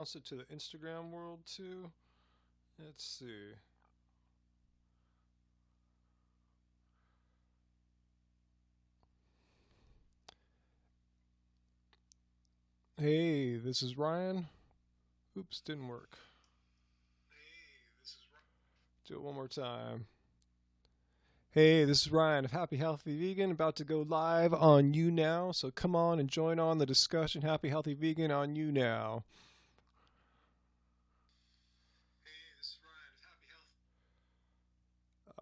Announce it to the Instagram world too. Let's see. Hey, this is Ryan. Oops, didn't work. Do it one more time. Hey, this is Ryan of Happy Healthy Vegan, about to go live on YouNow. So come on and join on the discussion. Happy Healthy Vegan on YouNow.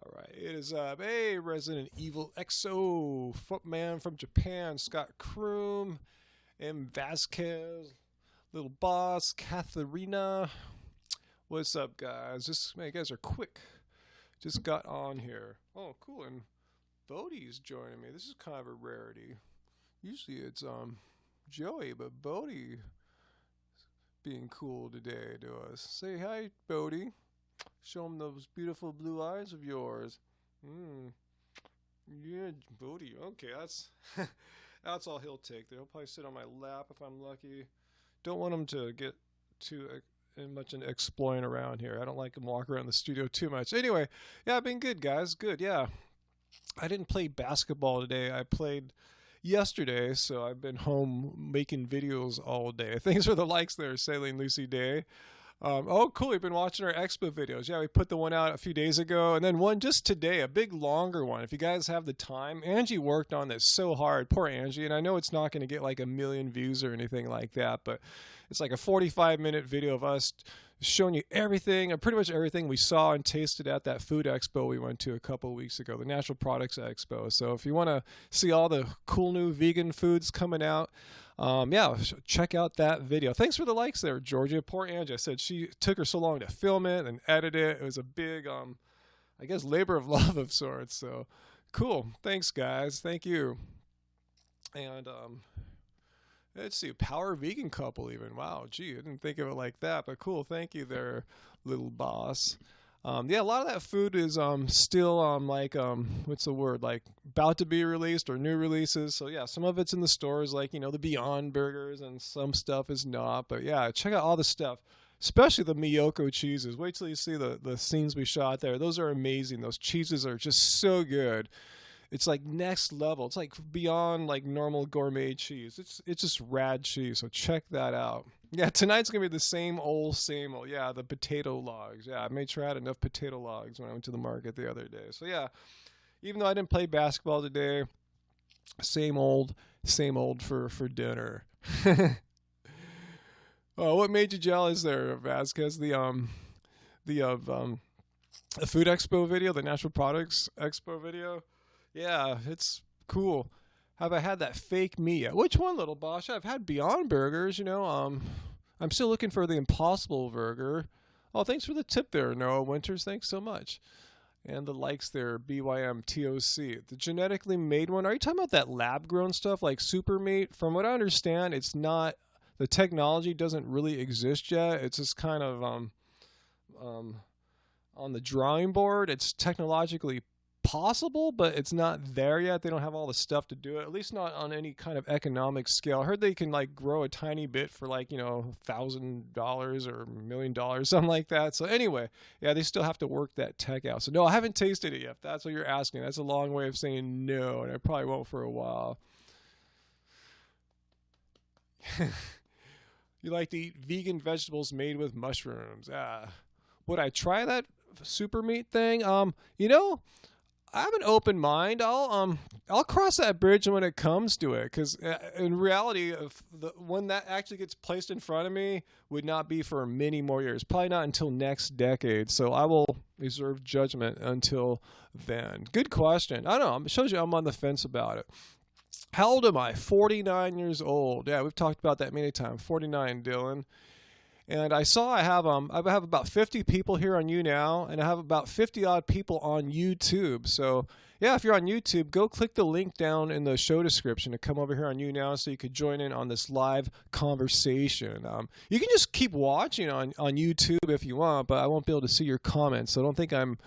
All right, it is hey, Resident Evil XO Footman from Japan, Scott Kroom, M Vasquez, Little Boss, Katharina. What's up, guys? Just man, you guys are quick. Just got on here. Oh, cool. And Bodie's joining me. This is kind of a rarity. Usually it's Joey, but Bodie being cool today to us. Say hi, Bodie. Show him those beautiful blue eyes of yours. Mm. Yeah, Bodie. Okay, that's that's all he'll take. He'll probably sit on my lap if I'm lucky. Don't want him to get too much into exploring around here. I don't like him walking around the studio too much. Anyway, yeah, I've been good, guys. Good, yeah. I didn't play basketball today. I played yesterday, so I've been home making videos all day. Thanks for the likes there, Sailing Lucy Day. Oh, cool. You've been watching our expo videos. Yeah, we put the one out a few days ago, and then one just today, a big longer one. If you guys have the time, Angie worked on this so hard. Poor Angie. And I know it's not going to get like a million views or anything like that, but it's like a 45-minute video of us showing you everything, pretty much everything we saw and tasted at that food expo we went to a couple of weeks ago, the Natural Products Expo. So if you want to see all the cool new vegan foods coming out, yeah, check out that video. Thanks for the likes there, Georgia. Poor Angie. I said she took her so long to film it and edit it. It was a big, I guess, labor of love of sorts. So cool. Thanks, guys. Thank you. And let's see, power vegan couple even. Wow, gee, I didn't think of it like that, but cool. Thank you there, little boss. Yeah, a lot of that food is still like what's the word, like about to be released or new releases. So yeah, some of it's in the stores, like the Beyond Burgers, and some stuff is not. But yeah, check out all the stuff, especially the Miyoko cheeses. Wait till you see the scenes we shot there. Those are amazing. Those cheeses are just so good. It's like next level. It's like beyond like normal gourmet cheese. It's just rad cheese. So check that out. Yeah, tonight's gonna be the same old, same old. Yeah, the potato logs. Yeah, I made sure I had enough potato logs when I went to the market the other day. So yeah, even though I didn't play basketball today, same old for dinner. Oh, what made you jealous there, Vasquez? The the food expo video, the natural products expo video. Yeah, it's cool. Have I had that fake meat yet? Which one, little boss? I've had Beyond Burgers. I'm still looking for the Impossible Burger. Oh, thanks for the tip there, Noah Winters. Thanks so much. And the likes there, BYMTOC. The genetically made one. Are you talking about that lab grown stuff like super meat? From what I understand, it's not. The technology doesn't really exist yet. It's just kind of um, on the drawing board. It's technologically possible, but it's not there yet. They don't have all the stuff to do it, at least not on any kind of economic scale. I heard they can like grow a tiny bit for like $1,000 or $1 million, something like that. So anyway, yeah, they still have to work that tech out. So no, I haven't tasted it yet. If that's what you're asking, that's a long way of saying no, and I probably won't for a while. You like to eat vegan vegetables made with mushrooms. Would I try that super meat thing? I have an open mind. I'll cross that bridge when it comes to it, because in reality, if the when that actually gets placed in front of me, would not be for many more years. Probably not until next decade. So I will reserve judgment until then. Good question. I don't know. It shows you I'm on the fence about it. How old am I? 49 years old. Yeah, we've talked about that many times. 49, Dylan. And I have about 50 people here on YouNow, and I have about 50 odd people on YouTube. So yeah, if you're on YouTube, go click the link down in the show description to come over here on YouNow so you could join in on this live conversation. You can just keep watching on YouTube if you want, but I won't be able to see your comments. So don't think I'm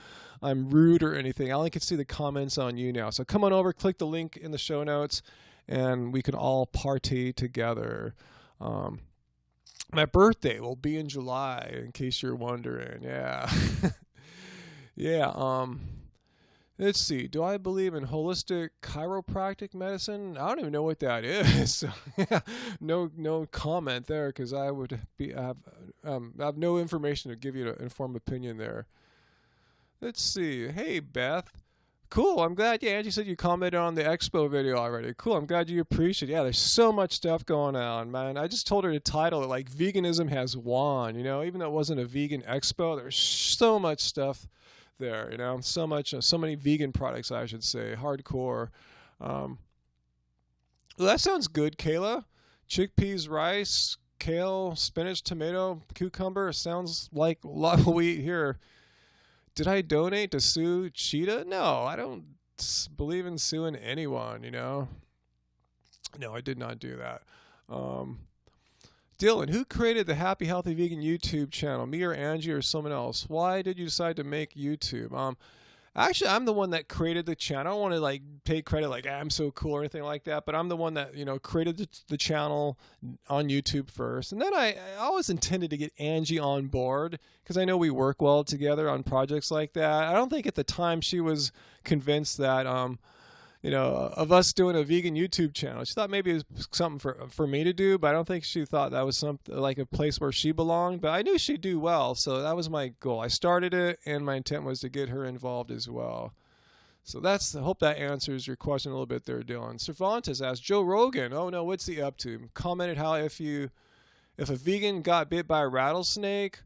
rude or anything. I only can see the comments on YouNow. So come on over, click the link in the show notes, and we can all partay together. My birthday will be in July, in case you're wondering. Yeah. Yeah. Let's see. Do I believe in holistic chiropractic medicine? I don't even know what that is. So, yeah, no comment there, because I have no information to give you an informed opinion there. Let's see. Hey, Beth. Cool. I'm glad. Yeah, Angie said you commented on the expo video already. Cool. I'm glad you appreciate it. Yeah, there's so much stuff going on, man. I just told her to title it like Veganism Has Won. Even though it wasn't a vegan expo, there's so much stuff there. So many vegan products, I should say. Hardcore. Well, that sounds good, Kayla. Chickpeas, rice, kale, spinach, tomato, cucumber. Sounds like a lot of what we eat here. Did I donate to sue Cheetah? No, I don't believe in suing anyone, No, I did not do that. Dylan, who created the Happy Healthy Vegan YouTube channel? Me or Angie or someone else? Why did you decide to make YouTube? Actually, I'm the one that created the channel. I don't want to take credit I'm so cool or anything like that, but I'm the one that created the channel on YouTube first, and then I always intended to get Angie on board because I know we work well together on projects like that. I don't think at the time she was convinced that of us doing a vegan YouTube channel. She thought maybe it was something for me to do, but I don't think she thought that was something like a place where she belonged. But I knew she'd do well, so that was my goal. I started it, and my intent was to get her involved as well. So I hope that answers your question a little bit there, Dylan. Cervantes asked, Joe Rogan, oh no, what's he up to? Commented how if a vegan got bit by a rattlesnake,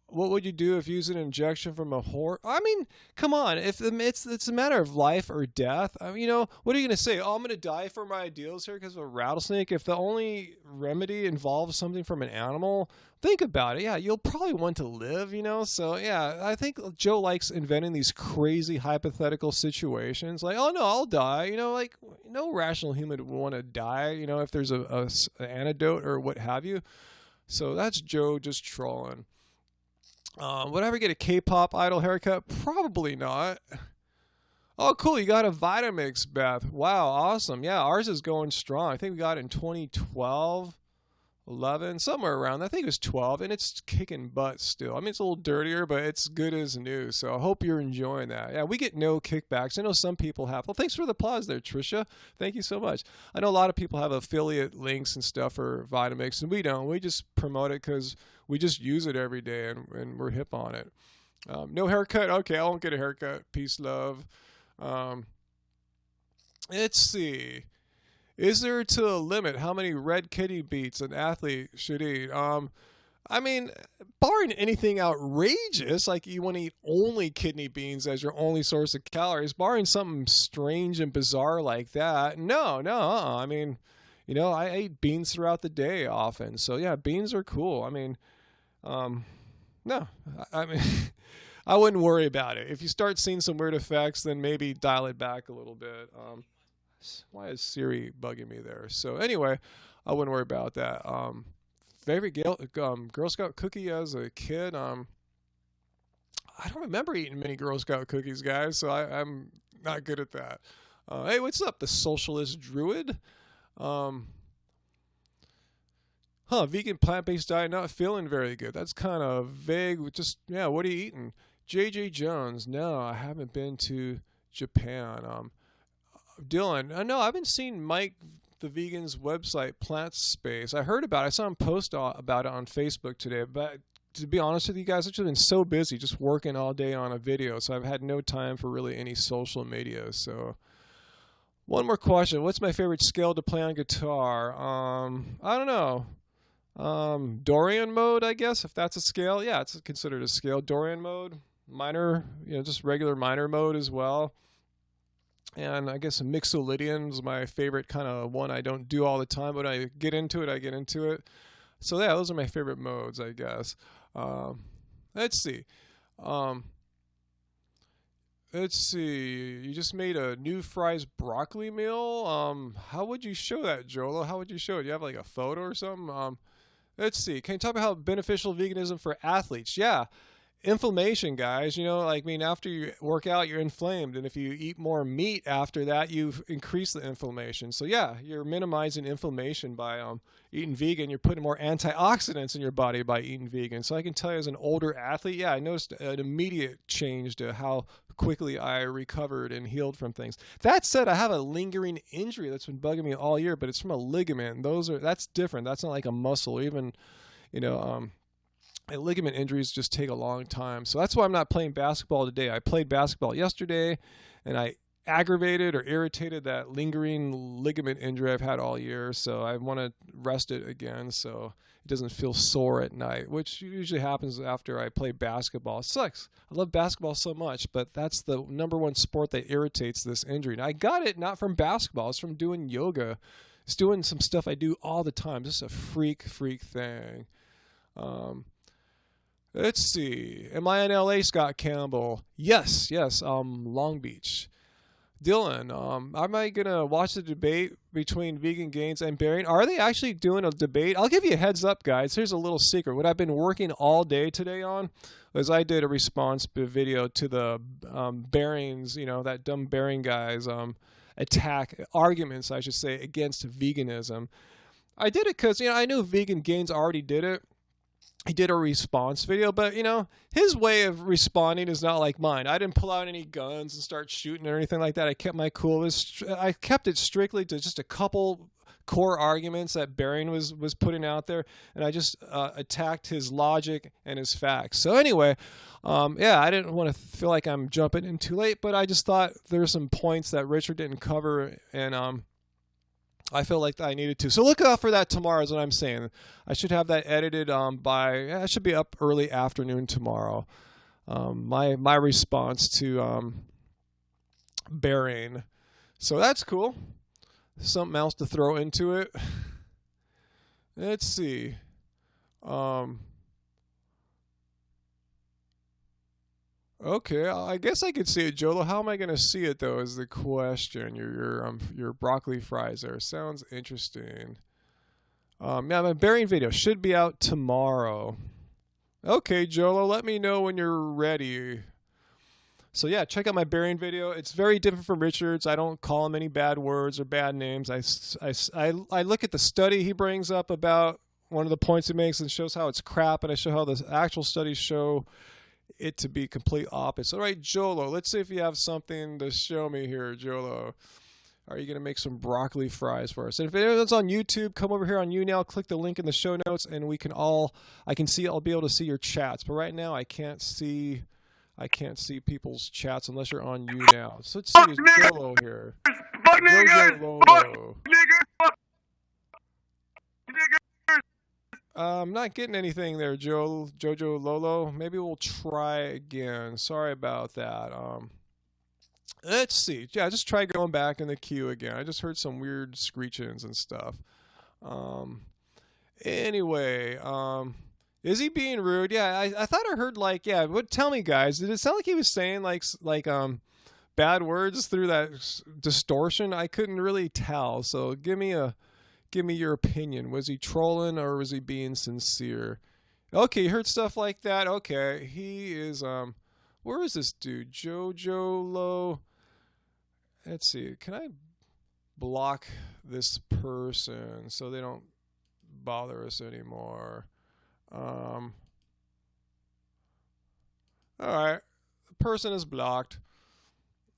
what would you do if you used an injection from a horse? I mean, come on. If it's a matter of life or death, what are you going to say? Oh, I'm going to die for my ideals here because of a rattlesnake. If the only remedy involves something from an animal, think about it. Yeah, you'll probably want to live, So, yeah, I think Joe likes inventing these crazy hypothetical situations. Like, oh, no, I'll die. No rational human would want to die, if there's an antidote or what have you. So that's Joe just trolling. Would I ever get a K-pop idol haircut? Probably not. Oh, cool. You got a Vitamix, Beth. Wow, awesome. Yeah, ours is going strong. I think we got it in 2012, 11, somewhere around there. I think it was 12, and it's kicking butt still. I mean, it's a little dirtier, but it's good as new. So I hope you're enjoying that. Yeah, we get no kickbacks. I know some people have. Well, thanks for the applause there, Tricia. Thank you so much. I know a lot of people have affiliate links and stuff for Vitamix, and we don't. We just promote it because we just use it every day, and we're hip on it. No haircut? Okay, I won't get a haircut. Peace, love. Let's see. Is there to a limit how many red kidney beets an athlete should eat? I mean, barring anything outrageous, like you want to eat only kidney beans as your only source of calories, barring something strange and bizarre like that, no. I mean, I eat beans throughout the day often. So, yeah, beans are cool. I mean, no. I mean, I wouldn't worry about it. If you start seeing some weird effects, then maybe dial it back a little bit. Why is Siri bugging me there? So anyway, I wouldn't worry about that. Favorite Girl Scout cookie as a kid? I don't remember eating many Girl Scout cookies, guys, so I'm not good at that. Hey, what's up, the socialist druid? Vegan plant-based diet, not feeling very good. That's kind of vague. Just, yeah, what are you eating? JJ Jones, no, I haven't been to Japan. Dylan, no, I haven't seen Mike the Vegan's website, Plant Space. I heard about it. I saw him post about it on Facebook today, but to be honest with you guys, I've just been so busy just working all day on a video, so I've had no time for really any social media. So one more question. What's my favorite scale to play on guitar? I don't know. Dorian mode, I guess, if that's a scale. Yeah, it's considered a scale. Dorian mode, minor, just regular minor mode as well. And I guess Mixolydian is my favorite kind of one I don't do all the time, but I get into it. So yeah, those are my favorite modes, I guess. Let's see. You just made a new fries broccoli meal. How would you show that, Jolo? How would you show it? Do you have like a photo or something? Let's see. Can you talk about how beneficial veganism for athletes? Yeah. inflammation, guys. You know, like, I mean, after you work out, you're inflamed. And if you eat more meat after that, you've increased the inflammation. So, yeah, you're minimizing inflammation by eating vegan. You're putting more antioxidants in your body by eating vegan. So I can tell you as an older athlete, yeah, I noticed an immediate change to how quickly I recovered and healed from things. That said, I have a lingering injury that's been bugging me all year, but it's from a ligament. That's different. That's not like a muscle. Even, you know, ligament injuries just take a long time. So that's why I'm not playing basketball today. I played basketball yesterday, and I aggravated or irritated that lingering ligament injury I've had all year. So I want to rest it again so it doesn't feel sore at night, which usually happens after I play basketball. It sucks. I love basketball so much, but that's the number one sport that irritates this injury. And I got it not from basketball. It's from doing yoga. It's doing some stuff I do all the time. This is a freak thing. Let's see. Am I in LA, Scott Campbell? Yes. Long Beach. Dylan, am I going to watch the debate between Vegan Gains and Bearing? Are they actually doing a debate? I'll give you a heads up, guys. Here's a little secret. What I've been working all day today on is I did a response video to the Bearings, you know, that dumb Bearing guy's arguments, I should say, against veganism. I did it because, you know, I knew Vegan Gains already did it. He did a response video, but, you know, his way of responding is not like mine. I didn't pull out any guns and start shooting or anything like that. I kept my cool. I kept it strictly to just a couple core arguments that Bearing was putting out there, and I just attacked his logic and his facts. So anyway, yeah, I didn't want to feel like I'm jumping in too late, but I just thought there's some points that Richard didn't cover, and I feel like I needed to. So look out for that tomorrow is what I'm saying. I should have that edited I should be up early afternoon tomorrow. My response to Bearing. So that's cool. Something else to throw into it. Let's see. Okay, I guess I could see it, Jolo. How am I going to see it, though, is the question. Your broccoli fries there. Sounds interesting. Yeah, my Bearing video should be out tomorrow. Okay, Jolo, let me know when you're ready. So, yeah, check out my Bearing video. It's very different from Richard's. I don't call him any bad words or bad names. I look at the study he brings up about one of the points he makes and shows how it's crap, and I show how the actual studies show it to be complete opposite. All right, Jolo, let's see if you have something to show me here, Jolo. Are you going to make some broccoli fries for us? And if anyone's on YouTube, come over here on YouNow, click the link in the show notes, and I'll be able to see your chats. But right now I can't see people's chats unless you're on YouNow. So let's see Jolo here. Jojo I'm not getting anything there, Jojo Lolo. Maybe we'll try again. Sorry about that. Let's see. Yeah, just try going back in the queue again. I just heard some weird screechings and stuff. Anyway, is he being rude? Yeah, I thought I heard tell me, guys, did it sound like he was saying like bad words through that distortion? I couldn't really tell. So give me your opinion. Was he trolling or was he being sincere? Okay, you heard stuff like that. Okay, he is where is this dude? Jojo Lo. Let's see. Can I block this person so they don't bother us anymore? All right. The person is blocked.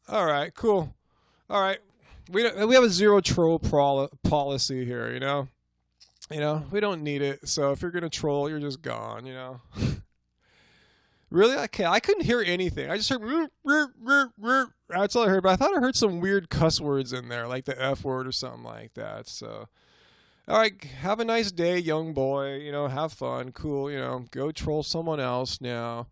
All right, cool. All right. We have a zero troll policy here, you know? We don't need it. So if you're going to troll, you're just gone, you know? Really? I couldn't hear anything. I just heard that's all I heard, but I thought I heard some weird cuss words in there, like the F word or something like that. So, all right, have a nice day, young boy. Have fun. Cool, go troll someone else now.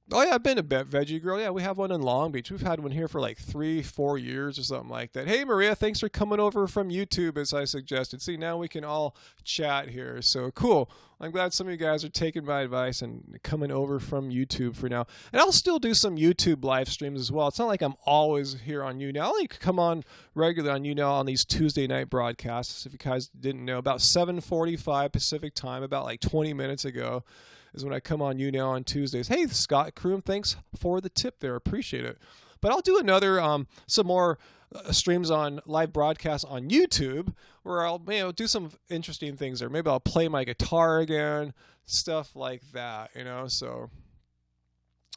Oh, yeah, I've been to Veggie Grill. Yeah, we have one in Long Beach. We've had one here for like 3-4 years or something like that. Hey, Maria, thanks for coming over from YouTube, as I suggested. See, now we can all chat here. So, cool. I'm glad some of you guys are taking my advice and coming over from YouTube for now. And I'll still do some YouTube live streams as well. It's not like I'm always here on YouNow. I only come on regularly on YouNow on these Tuesday night broadcasts. If you guys didn't know, about 7:45 Pacific time, about like 20 minutes ago. is when I come on YouNow on Tuesdays. Hey, Scott Kroom, thanks for the tip there. Appreciate it. But I'll do another, some more streams on live broadcasts on YouTube where I'll do some interesting things there. Maybe I'll play my guitar again, stuff like that, So,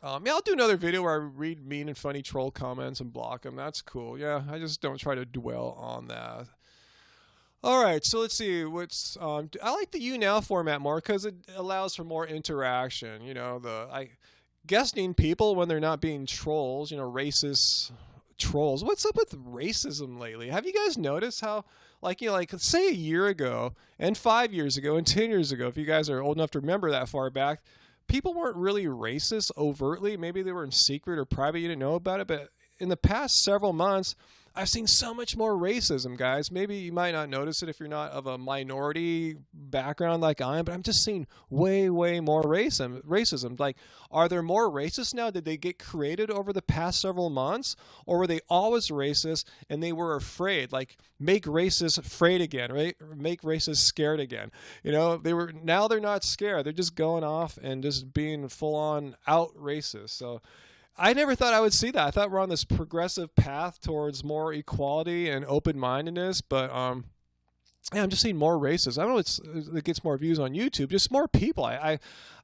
I'll do another video where I read mean and funny troll comments and block them. That's cool. Yeah, I just don't try to dwell on that. All right, so let's see. I like the YouNow format more because it allows for more interaction. Guesting people when they're not being trolls. Racist trolls. What's up with racism lately? Have you guys noticed how, say a year ago and 5 years ago and 10 years ago, if you guys are old enough to remember that far back, people weren't really racist overtly. Maybe they were in secret or private. You didn't know about it. But in the past several months, I've seen so much more racism, guys. Maybe you might not notice it if you're not of a minority background like I am, but I'm just seeing way, way more racism. Like, are there more racists now? Did they get created over the past several months? Or were they always racist and they were afraid? Like, make racists afraid again, right? Make racists scared again. Now they're not scared. They're just going off and just being full-on out racist. So I never thought I would see that. I thought we're on this progressive path towards more equality and open-mindedness, but I'm just seeing more racists. I don't know it gets more views on YouTube, just more people. I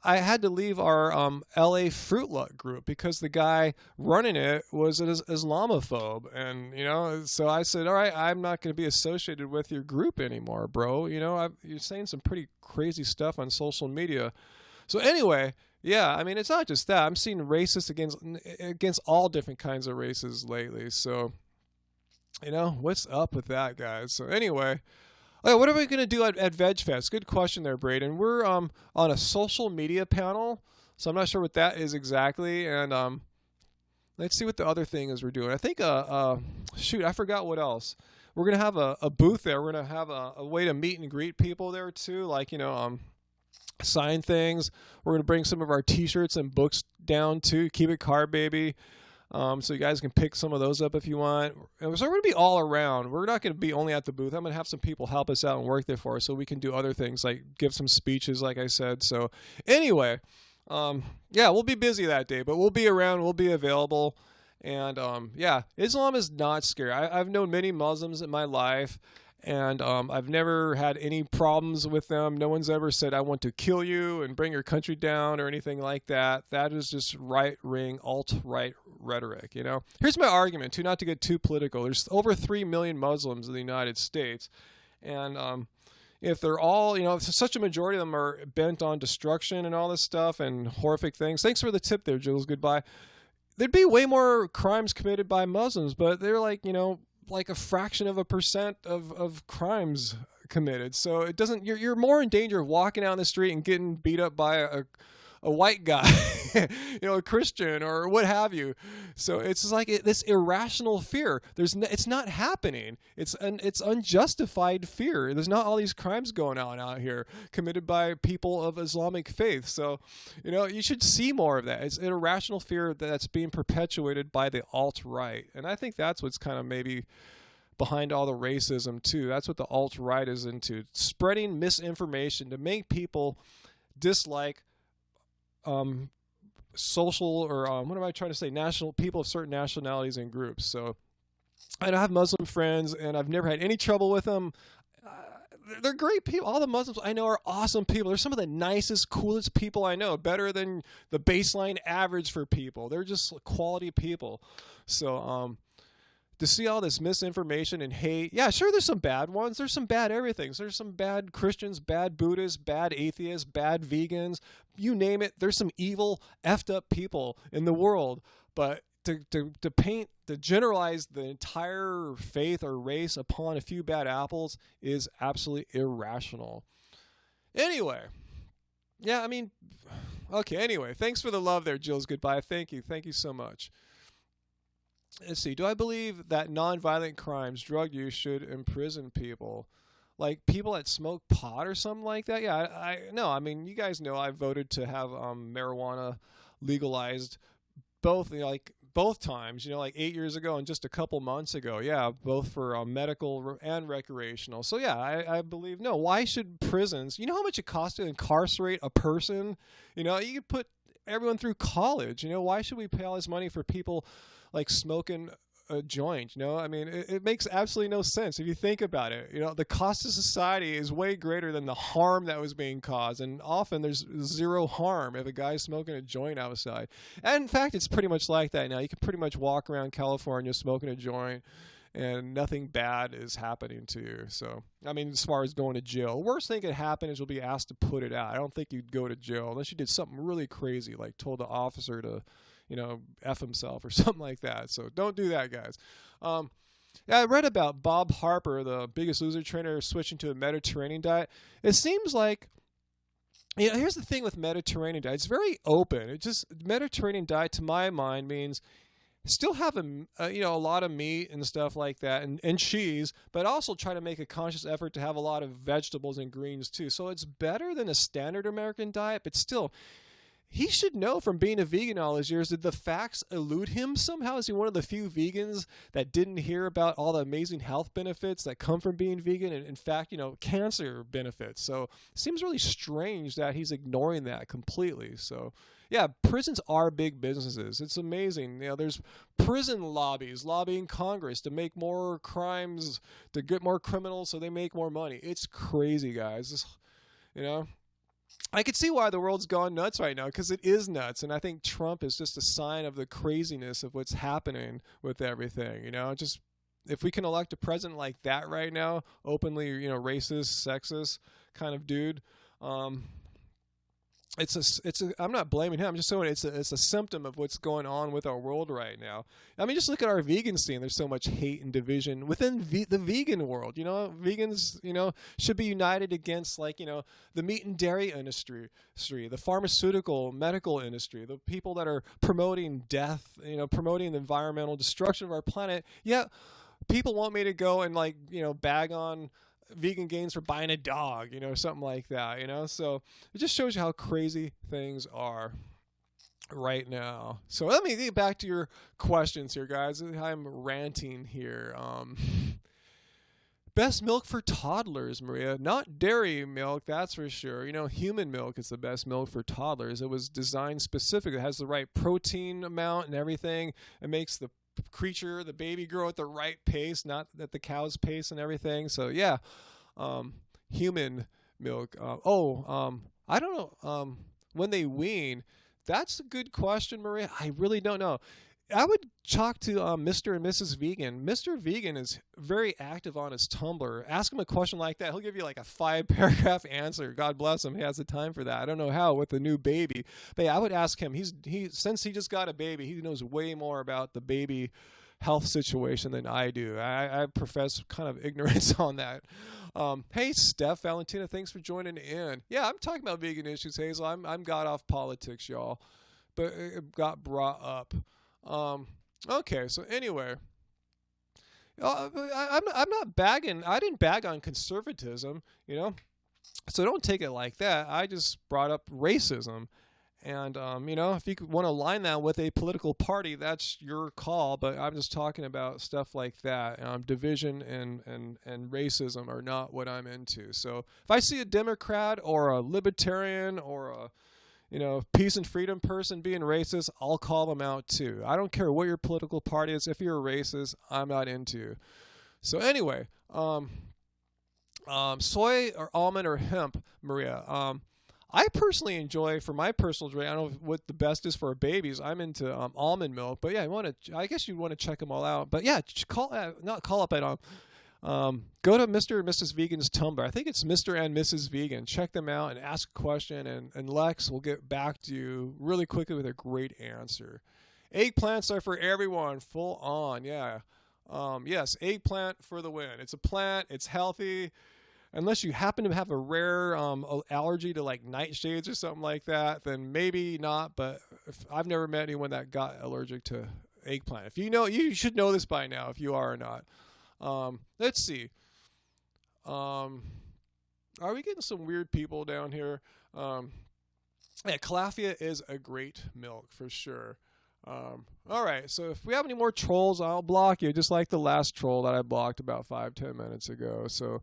had to leave our LA Fruit Luck group because the guy running it was an Islamophobe, and so I said, all right, I'm not going to be associated with your group anymore, bro. You're saying some pretty crazy stuff on social media. So anyway. Yeah, I mean, it's not just that. I'm seeing racists against all different kinds of races lately. So, what's up with that, guys? So anyway, what are we going to do at VegFest? Good question there, Braden. We're on a social media panel, so I'm not sure what that is exactly. And let's see what the other thing is we're doing. I think, shoot, I forgot what else. We're going to have a booth there. We're going to have a way to meet and greet people there, too, like, sign things. We're going to bring some of our t-shirts and books down too. Keep it card, baby. So you guys can pick some of those up if you want. And so we're going to be all around. We're not going to be only at the booth. I'm going to have some people help us out and work there for us so we can do other things like give some speeches, like I said. So anyway, we'll be busy that day, but we'll be around. We'll be available. And Islam is not scary. I've known many Muslims in my life. And I've never had any problems with them. No one's ever said, I want to kill you and bring your country down or anything like that. That is just right-wing, alt-right rhetoric, Here's my argument, too, not to get too political. There's over 3 million Muslims in the United States. And if they're all, if such a majority of them are bent on destruction and all this stuff and horrific things. Thanks for the tip there, Jules. Goodbye. There'd be way more crimes committed by Muslims, but they're like a fraction of a % of crimes committed. So it doesn't, you're more in danger of walking down the street and getting beat up by a white guy, a Christian or what have you. So it's just like this irrational fear. It's not happening. It's unjustified fear. There's not all these crimes going on out here committed by people of Islamic faith. So, you should see more of that. It's an irrational fear that's being perpetuated by the alt-right. And I think that's what's kind of maybe behind all the racism too. That's what the alt-right is into. Spreading misinformation to make people dislike social or what am I trying to say? National people of certain nationalities and groups. So I have Muslim friends, and I've never had any trouble with them. They're great people. All the Muslims I know are awesome people. They're some of the nicest, coolest people I know. Better than the baseline average for people. They're just quality people. So to see all this misinformation and hate, yeah, sure, there's some bad ones. There's some bad everything. There's some bad Christians, bad Buddhists, bad atheists, bad vegans. You name it. There's some evil, effed up people in the world. But to generalize the entire faith or race upon a few bad apples is absolutely irrational. Anyway, yeah, I mean, okay, anyway, thanks for the love there, Jill's. Goodbye. Thank you so much. Let's see. Do I believe that nonviolent crimes, drug use, should imprison people? Like people that smoke pot or something like that? Yeah, no. I mean, you guys know I voted to have marijuana legalized, both like both times, like 8 years ago and just a couple months ago. Yeah, both for medical and recreational. So yeah, I believe no. Why should prisons? You know how much it costs to incarcerate a person? You could put everyone through college. Why should we pay all this money for people like smoking a joint? I mean, it makes absolutely no sense if you think about it. The cost to society is way greater than the harm that was being caused, and often there's zero harm if a guy's smoking a joint outside. And in fact, it's pretty much like that now. You can pretty much walk around California smoking a joint and nothing bad is happening to you. So, I mean, as far as going to jail, the worst thing that could happen is you'll be asked to put it out. I don't think you'd go to jail unless you did something really crazy, like told the officer to F himself or something like that. So don't do that, guys. Yeah, I read about Bob Harper, the Biggest Loser trainer, switching to a Mediterranean diet. It seems like, here's the thing with Mediterranean diet. It's very open. Mediterranean diet, to my mind, means still have a lot of meat and stuff like that and cheese, but also try to make a conscious effort to have a lot of vegetables and greens too. So it's better than a standard American diet, but still, he should know from being a vegan all his years. Did the facts elude him somehow? Is he one of the few vegans that didn't hear about all the amazing health benefits that come from being vegan? And in fact, cancer benefits. So it seems really strange that he's ignoring that completely. So yeah, prisons are big businesses. It's amazing. There's prison lobbies lobbying Congress to make more crimes, to get more criminals so they make more money. It's crazy, guys. I could see why the world's gone nuts right now, because it is nuts. And I think Trump is just a sign of the craziness of what's happening with everything. Just if we can elect a president like that right now, openly, racist, sexist kind of dude, I'm not blaming him. I'm just saying it's a symptom of what's going on with our world right now. I mean, just look at our vegan scene. There's so much hate and division within the vegan world. Vegans, should be united against the meat and dairy industry, the pharmaceutical, medical industry, the people that are promoting death, promoting the environmental destruction of our planet. Yet people want me to go and bag on vegan gains for buying a dog, something like that, so it just shows you how crazy things are right now. So let me get back to your questions here, guys. I'm ranting here. Best milk for toddlers, Maria. Not dairy milk, that's for sure. Human milk is the best milk for toddlers. It was designed specifically. It has the right protein amount and everything. It makes the baby grow at the right pace, not at the cow's pace and everything. So yeah, human milk. I don't know. When they wean, that's a good question, Maria. I really don't know. I would talk to Mr. and Mrs. Vegan. Mr. Vegan is very active on his Tumblr. Ask him a question like that. He'll give you like a 5-paragraph answer. God bless him. He has the time for that. I don't know how with the new baby. But yeah, I would ask him. Since he just got a baby, he knows way more about the baby health situation than I do. I profess kind of ignorance on that. Hey, Steph, Valentina, thanks for joining in. Yeah, I'm talking about vegan issues, Hazel. I'm got off politics, y'all. But it got brought up. Okay, so anyway, I'm not bagging. I didn't bag on conservatism, so don't take it like that. I just brought up racism, and if you want to align that with a political party, that's your call. But I'm just talking about stuff like that. Division and racism are not what I'm into. So if I see a Democrat or a Libertarian or a peace and freedom person being racist, I'll call them out too. I don't care what your political party is. If you're a racist, I'm not into. So anyway, soy or almond or hemp, Maria. I personally enjoy, for my personal drink, I don't know what the best is for babies. I'm into almond milk, but yeah, I guess you want to check them all out. But yeah, go to Mr. and Mrs. Vegan's Tumblr. I think it's Mr. and Mrs. Vegan. Check them out and ask a question, and Lex will get back to you really quickly with a great answer. Eggplants are for everyone, full on, yeah. Yes, eggplant for the win. It's a plant. It's healthy. Unless you happen to have a rare allergy to nightshades or something like that, then maybe not. But I've never met anyone that got allergic to eggplant. If you should know this by now if you are or not. Let's see. Are we getting some weird people down here? Yeah, Calafia is a great milk for sure. All right, so if we have any more trolls, I'll block you, just like the last troll that I blocked about 5-10 minutes ago. So,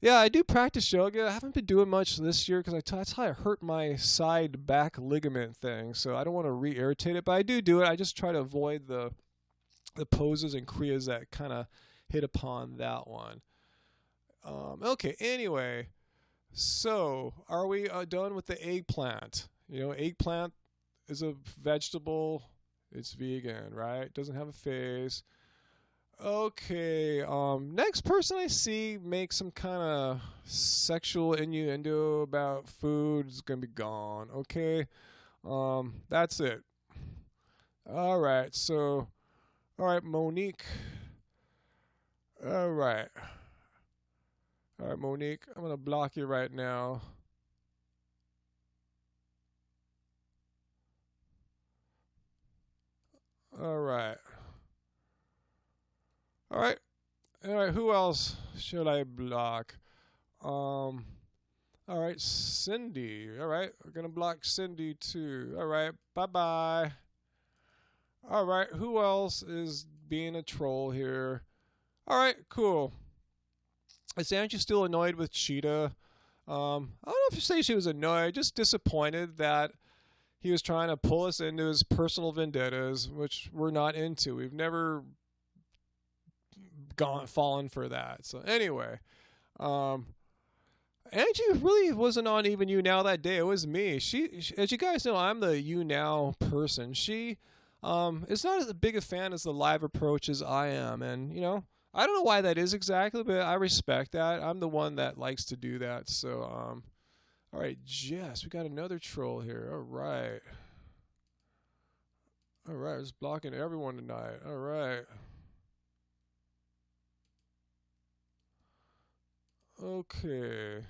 yeah, I do practice yoga. I haven't been doing much this year because that's how I hurt my side back ligament thing. So I don't want to re-irritate it, but I do it. I just try to avoid the poses and kriyas that kind of hit upon that one. Okay, anyway, so are we done with the eggplant? Eggplant is a vegetable. It's vegan, right? Doesn't have a face. Okay, next person I see make some kind of sexual innuendo about food is gonna be gone. Okay, that's it. All right, so, all right, Monique. All right, all right, Monique. I'm gonna block you right now. All right. All right. All right. Who else should I block? Um. All right, Cindy. All right, we're gonna block Cindy too. All right. Bye bye. All right. Who else is being a troll here? All right. Cool. Is Angie still annoyed with Cheetah? I don't know if you say she was annoyed, just disappointed that he was trying to pull us into his personal vendettas, which we're not into. We've never fallen for that. So anyway, Angie really wasn't on even YouNow that day. It was me. As you guys know, I'm the YouNow person. She is not as big a fan as the live approach as I am, and I don't know why that is exactly, but I respect that. I'm the one that likes to do that. So all right, Jess, we got another troll here. All right. All right, just blocking everyone tonight. All right. Okay.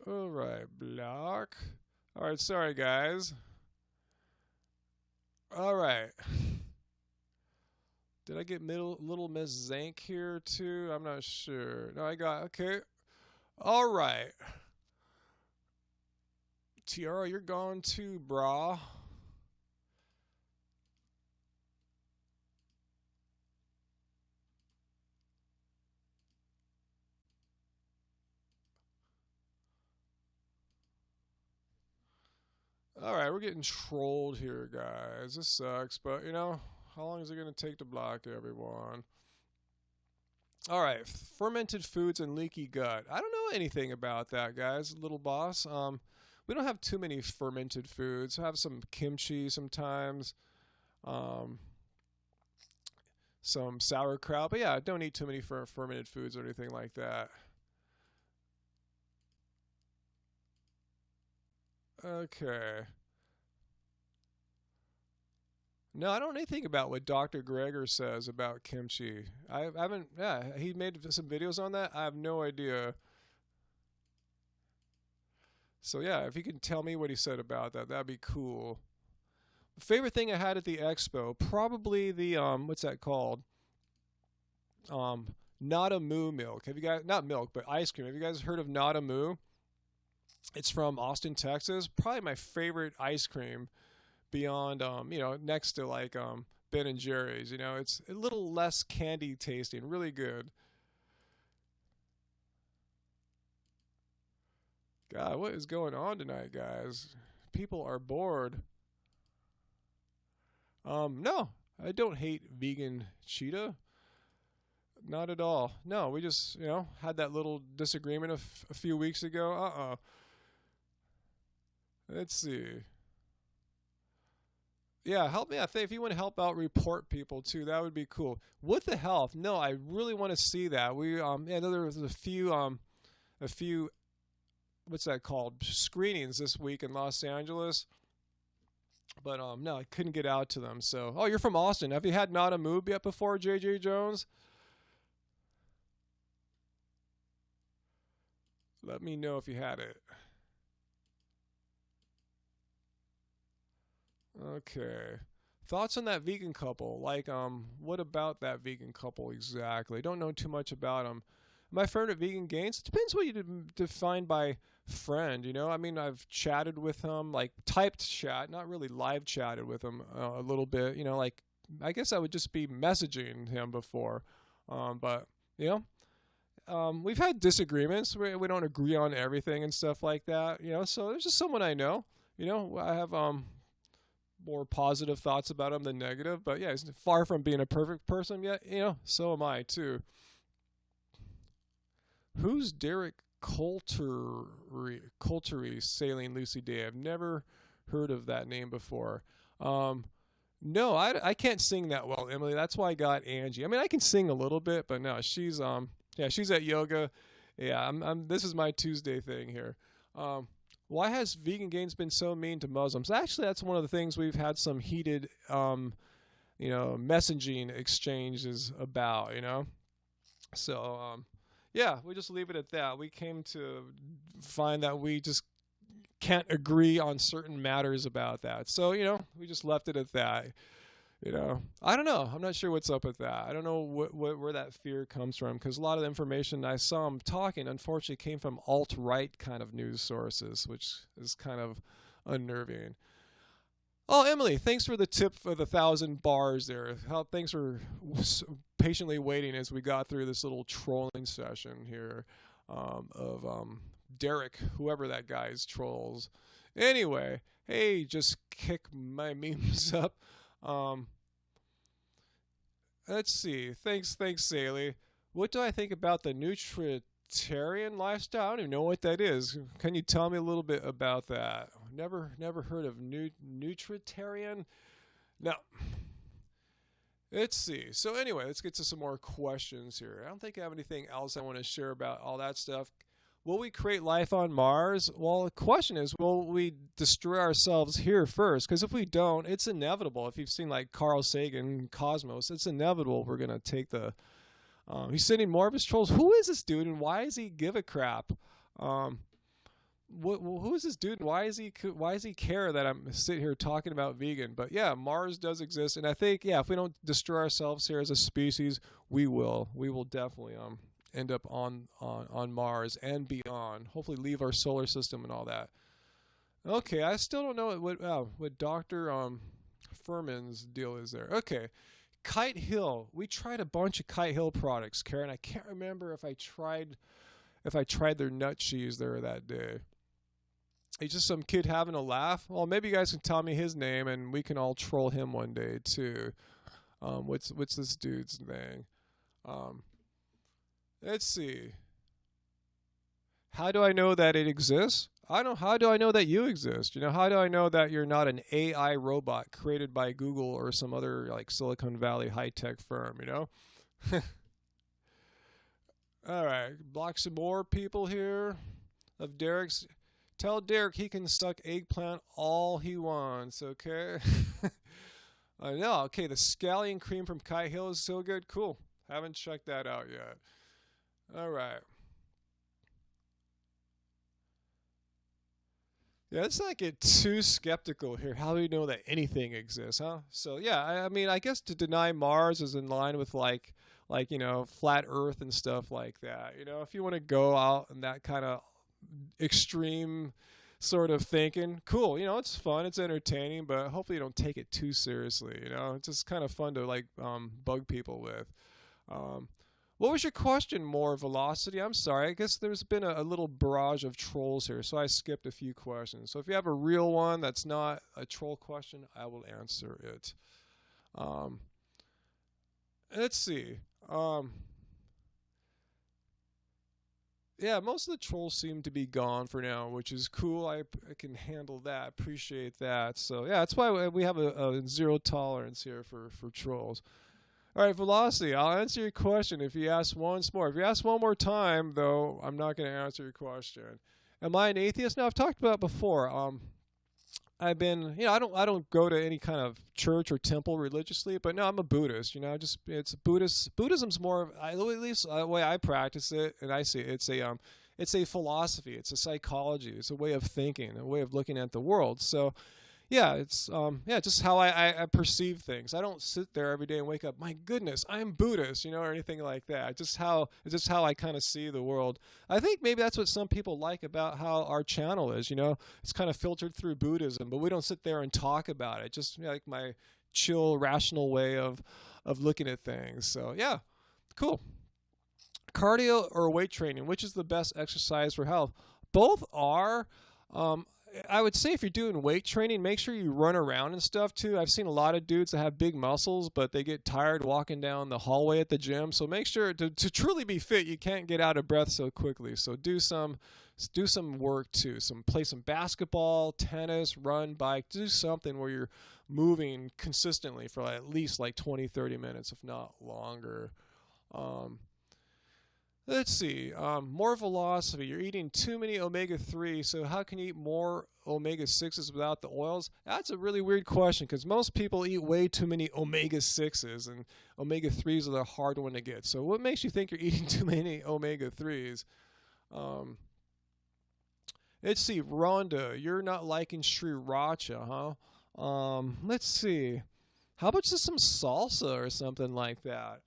All right, block. All right, sorry guys. All right. Did I get little Miss Zank here too? I'm not sure. No, I got okay. All right. Tiara, you're gone too, brah. All right, we're getting trolled here, guys. This sucks, but how long is it going to take to block everyone? All right, fermented foods and leaky gut. I don't know anything about that, guys. Little boss. We don't have too many fermented foods. We have some kimchi sometimes, um, some sauerkraut. But yeah, don't eat too many fermented foods or anything like that. Okay. No, I don't know anything about what Dr. Greger says about kimchi. I haven't. Yeah, he made some videos on that. I have no idea. So yeah, if you can tell me what he said about that, that'd be cool. Favorite thing I had at the expo, probably the what's that called? Not a Moo milk. Have you guys not milk, but ice cream? Have you guys heard of Not a Moo? It's from Austin, Texas. Probably my favorite ice cream beyond next to like Ben and Jerry's. It's a little less candy tasting, really good. God, what is going on tonight, guys? People are bored. No, I don't hate vegan cheetah. Not at all. No, we just, had that little disagreement a few weeks ago. Let's see. Yeah, help me. I think if you want to help out report people too, that would be cool. With the health, no, I really want to see that. I know there was a few what's that called, screenings this week in Los Angeles. But no, I couldn't get out to them. So, oh, you're from Austin. Have you had Not a Move yet before, JJ Jones? Let me know if you had it. Okay. Thoughts on that vegan couple? Like, what about that vegan couple exactly? Don't know too much about them. My friend at Vegan Gains, depends what you define by friend, you know? I mean, I've chatted with him, like typed chat, not really live chatted with him a little bit, you know, like I guess I would just be messaging him before. But, you know, we've had disagreements. We don't agree on everything and stuff like that, you know? So there's just someone I know, you know, I have more positive thoughts about him than negative, but yeah, he's far from being a perfect person yet, you know, so am I too. Who's Derek Coultery sailing Lucy Day? I've never heard of that name before. No, I can't sing that well, Emily. That's why I got Angie. I mean, I can sing a little bit, but no, she's she's at yoga. Yeah, this is my Tuesday thing here. Why has Vegan Gains been so mean to Muslims? Actually, that's one of the things we've had some heated, you know, messaging exchanges about, you know. So, yeah, we just leave it at that. We came to find that we just can't agree on certain matters about that. So, you know, we just left it at that. You know, I don't know. I'm not sure what's up with that. I don't know where that fear comes from, because a lot of the information I saw him talking, unfortunately, came from alt-right kind of news sources, which is kind of unnerving. Oh, Emily, thanks for the tip for the 1,000 bars there. Thanks for patiently waiting as we got through this little trolling session here of Derek, whoever that guy's trolls. Anyway, hey, just kick my memes up. Let's see. Thanks, Saley. What do I think about the nutritarian lifestyle? I don't even know what that is. Can you tell me a little bit about that? Never heard of nutritarian. Now, let's see. So anyway, let's get to some more questions here. I don't think I have anything else I want to share about all that stuff. Will we create life on Mars? Well, the question is, will we destroy ourselves here first? Because if we don't, it's inevitable. If you've seen like Carl Sagan, Cosmos, it's inevitable we're going to take the... he's sending more of his trolls. Who is this dude and why does he give a crap? Who is this dude and why does he care that I'm sitting here talking about vegan? But yeah, Mars does exist. And I think, yeah, if we don't destroy ourselves here as a species, we will. We will definitely... end up on Mars and beyond. Hopefully leave our solar system and all that. Okay, I still don't know what Dr. Furman's deal is there. Okay, Kite Hill. We tried a bunch of Kite Hill products, Karen. I can't remember if I tried their nut cheese there that day. He's just some kid having a laugh. Well, maybe you guys can tell me his name and we can all troll him one day too. What's this dude's name? Let's see. How do I know that it exists? How do I know that you exist? You know, how do I know that you're not an AI robot created by Google or some other like Silicon Valley high-tech firm, you know? All right, block some more people here of Derek's. Tell Derek he can suck eggplant all he wants, okay? I know. Okay, the scallion cream from Kite Hill is so good. Cool. Haven't checked that out yet. All right. Yeah, let's not get too skeptical here. How do we know that anything exists, huh? So yeah, I mean, I guess to deny Mars is in line with like you know, flat Earth and stuff like that. You know, if you want to go out in that kind of extreme sort of thinking, cool. You know, it's fun, it's entertaining, but hopefully you don't take it too seriously. You know, it's just kind of fun to like bug people with. What was your question, More Velocity? I'm sorry. I guess there's been a little barrage of trolls here, so I skipped a few questions. So if you have a real one that's not a troll question, I will answer it. Let's see. Yeah, most of the trolls seem to be gone for now, which is cool. I can handle that. Appreciate that. So yeah, that's why we have a zero tolerance here for trolls. All right, Velocity, I'll answer your question if you ask once more. If you ask one more time, though, I'm not going to answer your question. Am I an atheist? No, I've talked about it before. I've been, you know, I don't go to any kind of church or temple religiously, but no, I'm a Buddhist. You know, it's Buddhist. Buddhism's more, at least the way I practice it, and I see it, it's a philosophy, it's a psychology, it's a way of thinking, a way of looking at the world. So, yeah, it's just how I perceive things. I don't sit there every day and wake up, my goodness, I'm Buddhist, or anything like that. It's just how I kind of see the world. I think maybe that's what some people like about how our channel is. It's kind of filtered through Buddhism, but we don't sit there and talk about it. Just like my chill, rational way of looking at things. So yeah, cool. Cardio or weight training, which is the best exercise for health? Both are. Um, I would say if you're doing weight training, make sure you run around and stuff too. I've seen a lot of dudes that have big muscles, but they get tired walking down the hallway at the gym. So make sure to truly be fit, you can't get out of breath so quickly. So do some work too. Play some basketball, tennis, run, bike. Do something where you're moving consistently for at least like 20, 30 minutes, if not longer. Let's see. More philosophy. You're eating too many omega-3, so how can you eat more omega-6s without the oils? That's a really weird question because most people eat way too many omega-6s, and omega-3s are the hard one to get. So what makes you think you're eating too many omega-3s? Let's see. Rhonda, you're not liking sriracha, huh? Let's see. How about just some salsa or something like that?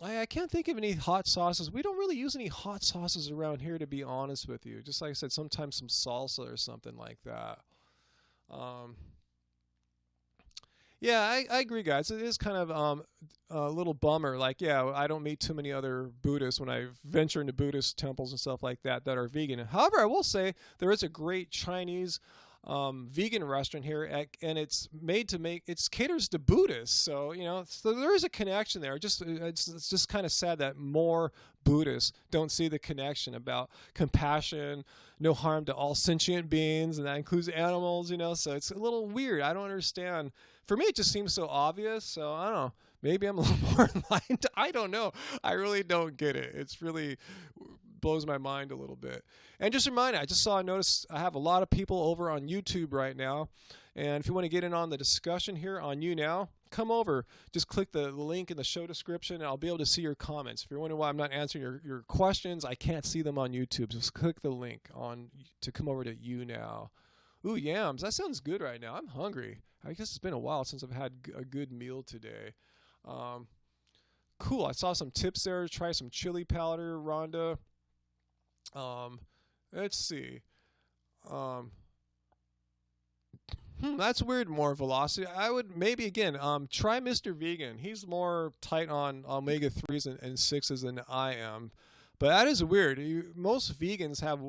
I can't think of any hot sauces. We don't really use any hot sauces around here, to be honest with you. Just like I said, sometimes some salsa or something like that. Um, yeah, I agree, guys. It is kind of a little bummer. Like, yeah, I don't meet too many other Buddhists when I venture into Buddhist temples and stuff like that are vegan. However, I will say there is a great Chinese vegan restaurant here, and it's it caters to Buddhists. So so there is a connection there. It's just kind of sad that more Buddhists don't see the connection about compassion, no harm to all sentient beings, and that includes animals. So it's a little weird. I don't understand. For me, it just seems so obvious. So I don't know. Maybe I'm a little more enlightened. I don't know. I really don't get it. It's really blows my mind a little bit. And just a reminder, I just saw a notice, I have a lot of people over on YouTube right now. And if you want to get in on the discussion here on YouNow, come over. Just click the link in the show description, and I'll be able to see your comments. If you're wondering why I'm not answering your questions, I can't see them on YouTube. Just click the link to come over to YouNow. Ooh, yams. That sounds good right now. I'm hungry. I guess it's been a while since I've had a good meal today. Cool. I saw some tips there. Try some chili powder, Rhonda. Let's see. That's weird. More velocity. I would maybe again try Mr. Vegan. He's more tight on omega-3s and 6s than I am, but that is weird. Most vegans have.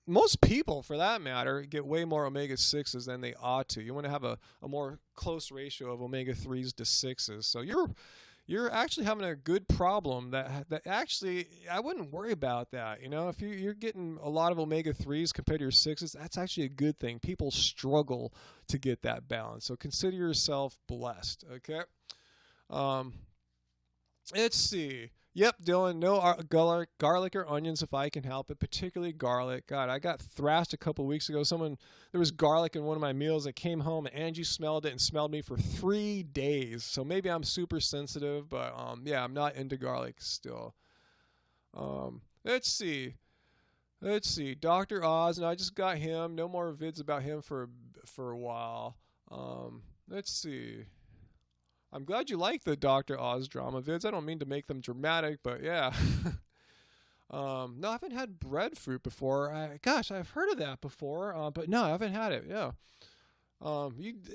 Most people, for that matter, get way more omega-6s than they ought to. You want to have a more close ratio of omega-3s to 6s. So you're actually having a good problem that actually I wouldn't worry about that. If you're getting a lot of omega-3s compared to your 6s, that's actually a good thing. People struggle to get that balance. So consider yourself blessed, okay? Let's see. Yep, Dylan, no garlic or onions if I can help it, particularly garlic. God, I got thrashed a couple weeks ago. There was garlic in one of my meals. I came home, and Angie smelled it and smelled me for 3 days. So maybe I'm super sensitive, but yeah, I'm not into garlic still. Let's see. Dr. Oz, and I just got him. No more vids about him for a while. Let's see. I'm glad you like the Dr. Oz drama vids. I don't mean to make them dramatic, but yeah. No, I haven't had breadfruit before. I've heard of that before, but no, I haven't had it. Yeah.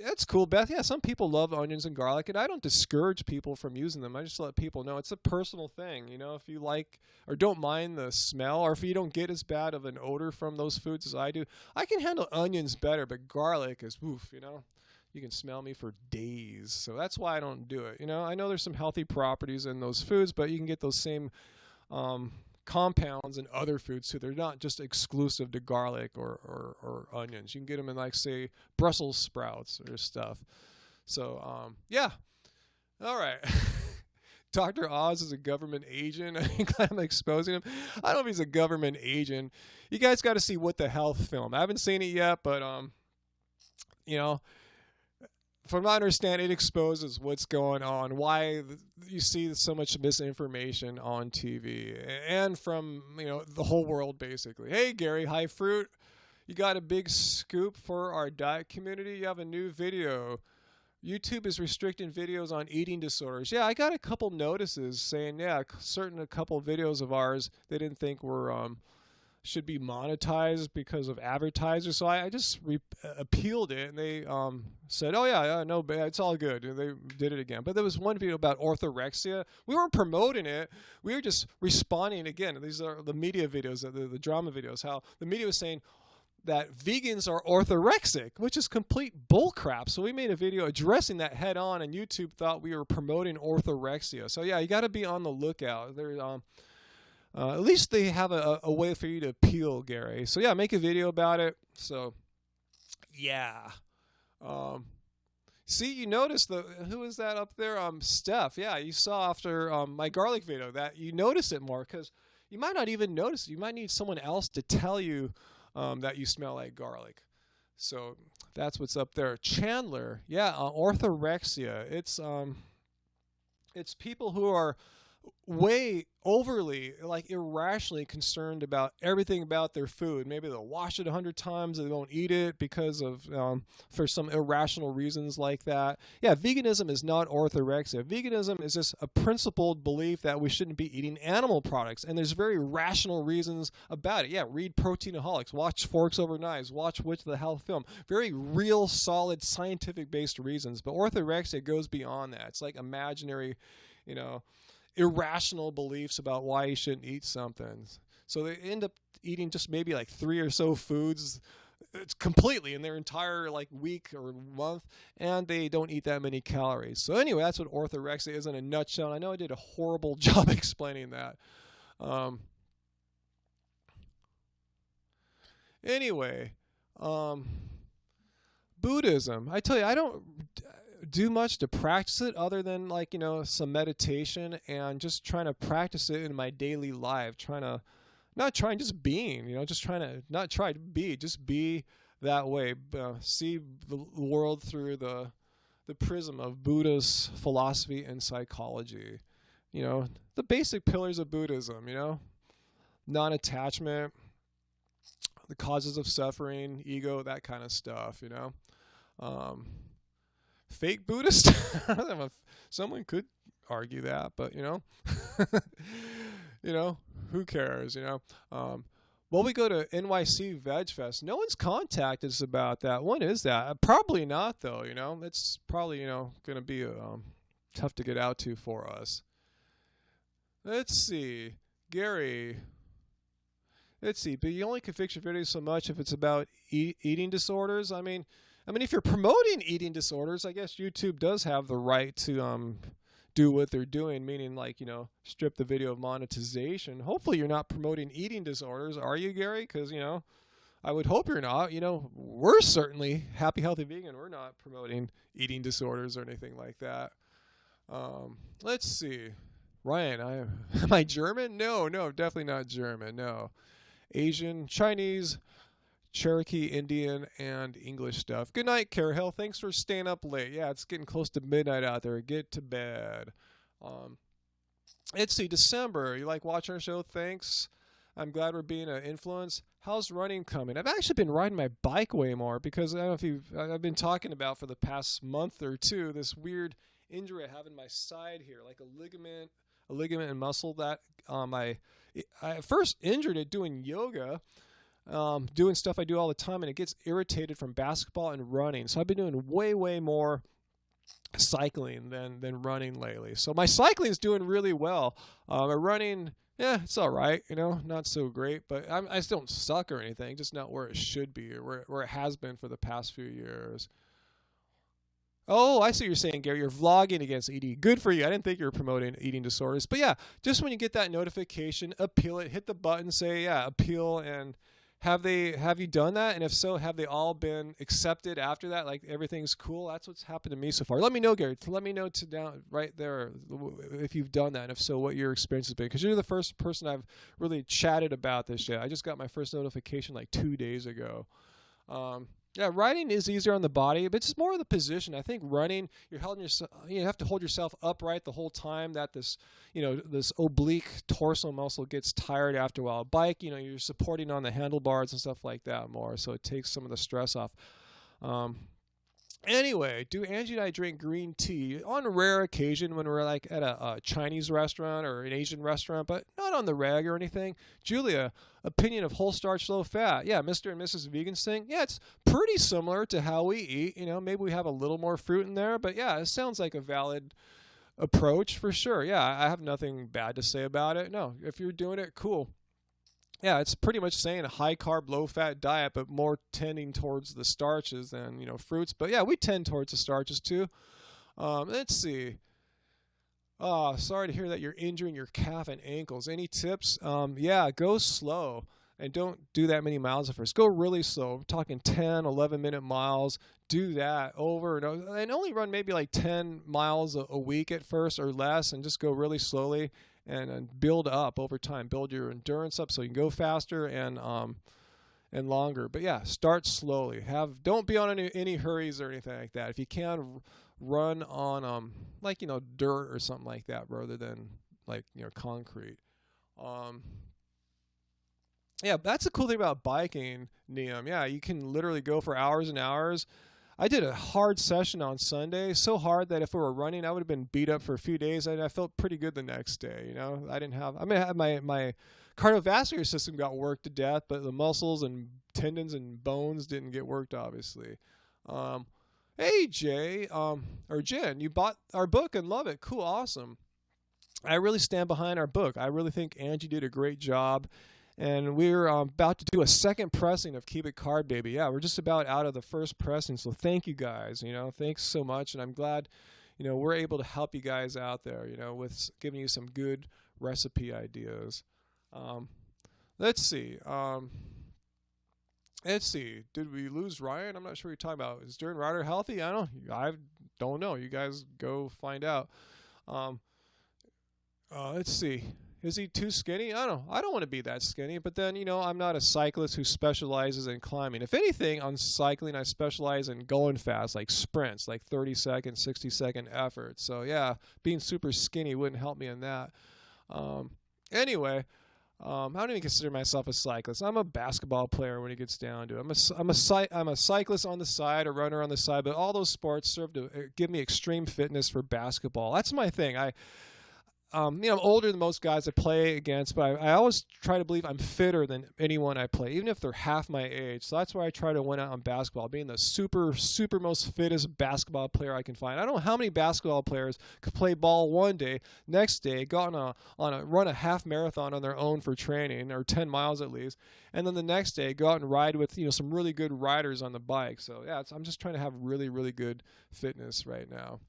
That's cool, Beth. Yeah, some people love onions and garlic, and I don't discourage people from using them. I just let people know it's a personal thing. If you like or don't mind the smell, or if you don't get as bad of an odor from those foods as I do, I can handle onions better, but garlic is woof, You can smell me for days. So that's why I don't do it. I know there's some healthy properties in those foods, but you can get those same compounds in other foods too. They're not just exclusive to garlic or onions. You can get them in, like, say, Brussels sprouts or stuff. So, yeah. All right. Dr. Oz is a government agent. I'm exposing him. I don't know if he's a government agent. You guys got to see What the Health film. I haven't seen it yet, but, from what I understand, it exposes what's going on, why you see so much misinformation on TV, and from the whole world basically. Hey, Gary, hi fruit. You got a big scoop for our diet community. You have a new video. YouTube is restricting videos on eating disorders. Yeah, I got a couple notices saying, yeah, a couple videos of ours they didn't think were should be monetized because of advertisers. So I just appealed it, and they said, oh yeah, no, it's all good. And they did it again. But there was one video about orthorexia. We weren't promoting it. We were just responding. Again, these are the media videos, the drama videos, how the media was saying that vegans are orthorexic, which is complete bullcrap. So we made a video addressing that head on, and YouTube thought we were promoting orthorexia. So yeah, you got to be on the lookout. At least they have a way for you to appeal, Gary. So yeah, make a video about it. So yeah. See, you noticed who is that up there? Steph. Yeah, you saw after my garlic video that you notice it more, because you might not even notice it. You might need someone else to tell you that you smell like garlic. So that's what's up there. Chandler. Yeah, orthorexia. It's people who are way overly, like irrationally concerned about everything about their food. Maybe they'll wash it 100 times and they won't eat it because of for some irrational reasons like that. Yeah, veganism is not orthorexia. Veganism is just a principled belief that we shouldn't be eating animal products, and there's very rational reasons about it. Yeah, read Proteinaholics, watch Forks Over Knives, watch Witch of the Health film. Very real, solid, scientific-based reasons. But orthorexia goes beyond that. It's like imaginary, irrational beliefs about why you shouldn't eat something. So they end up eating just maybe like 3 or so foods. It's completely in their entire week or month, and they don't eat that many calories. So anyway, that's what orthorexia is in a nutshell. I know I did a horrible job explaining that. Anyway, Buddhism. I tell you, I don't do much to practice it other than some meditation and just trying to practice it in my daily life, just be that way, see the world through the prism of Buddha's philosophy and psychology. The basic pillars of Buddhism, non-attachment, the causes of suffering, ego, that kind of stuff, Fake Buddhist? Someone could argue that, but who cares? Well, we go to NYC Veg Fest. No one's contacted us about that. When is that? Probably not, though. It's probably going to be tough to get out to for us. Let's see, Gary. Let's see, but you only can fix your videos so much if it's about eating disorders. I mean, if you're promoting eating disorders, I guess YouTube does have the right to do what they're doing, meaning strip the video of monetization. Hopefully you're not promoting eating disorders, are you, Gary? Because, I would hope you're not. We're certainly Happy Healthy Vegan. We're not promoting eating disorders or anything like that. Let's see. Ryan, am I German? No, definitely not German. No. Asian, Chinese, Cherokee, Indian, and English stuff. Good night, Carhill. Thanks for staying up late. Yeah, it's getting close to midnight out there. Get to bed. Let's see, December. You like watching our show? Thanks. I'm glad we're being an influence. How's running coming? I've actually been riding my bike way more because I don't know if I've been talking about for the past month or two this weird injury I have in my side here, like a ligament and muscle that I first injured it doing yoga. Doing stuff I do all the time, and it gets irritated from basketball and running. So I've been doing way more cycling than running lately. So my cycling is doing really well. My running, yeah, it's all right, not so great, but I just don't suck or anything, just not where it should be or where it has been for the past few years. Oh, I see what you're saying, Gary. You're vlogging against ED. Good for you. I didn't think you were promoting eating disorders. But yeah, just when you get that notification, appeal it, hit the button, say, yeah, appeal, and have you done that? And if so, have they all been accepted after that? Like everything's cool? That's what's happened to me so far. Let me know, Gary. Let me know down right there if you've done that, and if so, what your experience has been. Because you're the first person I've really chatted about this yet. I just got my first notification like 2 days ago. Yeah, riding is easier on the body, but it's more of the position. I think running, you're holding yourself, you have to hold yourself upright the whole time. That this, this oblique torso muscle gets tired after a while. Bike, you're supporting on the handlebars and stuff like that more, so it takes some of the stress off. Um, Anyway, do Angie and I drink green tea on a rare occasion when we're like at a Chinese restaurant or an Asian restaurant, but not on the reg or anything. Julia, opinion of whole starch, low fat. Yeah, Mr. and Mrs. Vegans thing. Yeah, it's pretty similar to how we eat. Maybe we have a little more fruit in there, but yeah, it sounds like a valid approach for sure. Yeah, I have nothing bad to say about it. No, if you're doing it, cool. Yeah, it's pretty much saying a high carb, low fat diet, but more tending towards the starches than fruits. But yeah, we tend towards the starches too. Let's see. Sorry to hear that you're injuring your calf and ankles. Any tips? Yeah, go slow and don't do that many miles at first. Go really slow. I'm talking 10, 11-minute miles. Do that over and over, and only run maybe like 10 miles a week at first or less, and just go really slowly. And build up over time. Build your endurance up so you can go faster and longer. But yeah, start slowly. Don't be on any hurries or anything like that. If you can, run on dirt or something like that rather than concrete. Yeah, that's the cool thing about biking, Neum. Yeah, you can literally go for hours and hours. I did a hard session on Sunday, so hard that if we were running, I would have been beat up for a few days, and I felt pretty good the next day. I didn't have. I had my cardiovascular system got worked to death, but the muscles and tendons and bones didn't get worked, obviously. Hey Jay, or Jen, you bought our book and love it. Cool, awesome. I really stand behind our book. I really think Angie did a great job. And we're about to do a second pressing of Keep It Card Baby. Yeah, we're just about out of the first pressing, so thank you guys. Thanks so much, and I'm glad, we're able to help you guys out there, with giving you some good recipe ideas. Let's see. Did we lose Ryan? I'm not sure what you're talking about. Is Darren Ryder healthy? I don't know. You guys go find out. Let's see. Is he too skinny? I don't know. I don't want to be that skinny. But then, I'm not a cyclist who specializes in climbing. If anything, on cycling, I specialize in going fast, like sprints, like 30-second, 60-second efforts. So, yeah, being super skinny wouldn't help me in that. Anyway, I don't even consider myself a cyclist. I'm a basketball player when it gets down to it. I'm a cyclist on the side, a runner on the side, but all those sports serve to give me extreme fitness for basketball. That's my thing. I'm older than most guys I play against, but I always try to believe I'm fitter than anyone I play, even if they're half my age. So that's why I try to win out on basketball, being the super most fittest basketball player I can find. I don't know how many basketball players could play ball one day, next day go run a half marathon on their own for training, or 10 miles at least, and then the next day go out and ride with some really good riders on the bike. So yeah, I'm just trying to have really, really good fitness right now.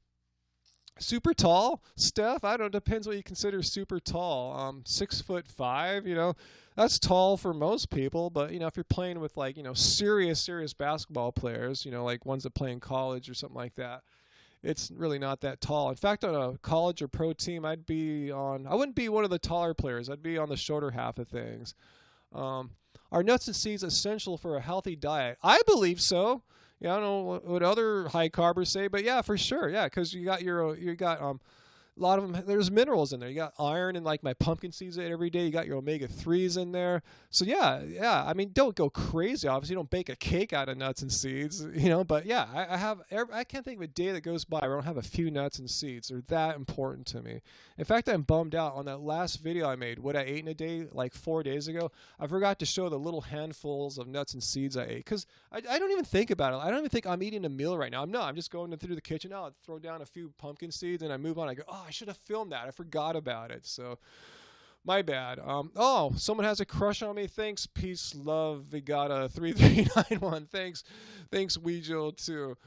Super tall, Steph? I don't know. Depends what you consider super tall. 6'5", that's tall for most people. But if you're playing with serious basketball players, like ones that play in college or something like that, it's really not that tall. In fact, on a college or pro team, I wouldn't be one of the taller players. I'd be on the shorter half of things. Are nuts and seeds essential for a healthy diet? I believe so. Yeah, I don't know what other high carbers say, but yeah, for sure. Yeah, because you got a lot of them. There's minerals in there. You got iron in my pumpkin seeds I eat every day. You got your omega-3s in there. So yeah. I mean, don't go crazy. Obviously, don't bake a cake out of nuts and seeds, But yeah, I can't think of a day that goes by where I don't have a few nuts and seeds. They're that important to me. In fact, I'm bummed out on that last video I made, what I ate in a day, 4 days ago. I forgot to show the little handfuls of nuts and seeds I ate because I don't even think about it. I don't even think I'm eating a meal right now. I'm just going through the kitchen. I'll throw down a few pumpkin seeds and I move on. I go, I should have filmed that. I forgot about it. So my bad. Someone has a crush on me. Thanks, peace, love, Vigata 3391. Thanks, Weejo too.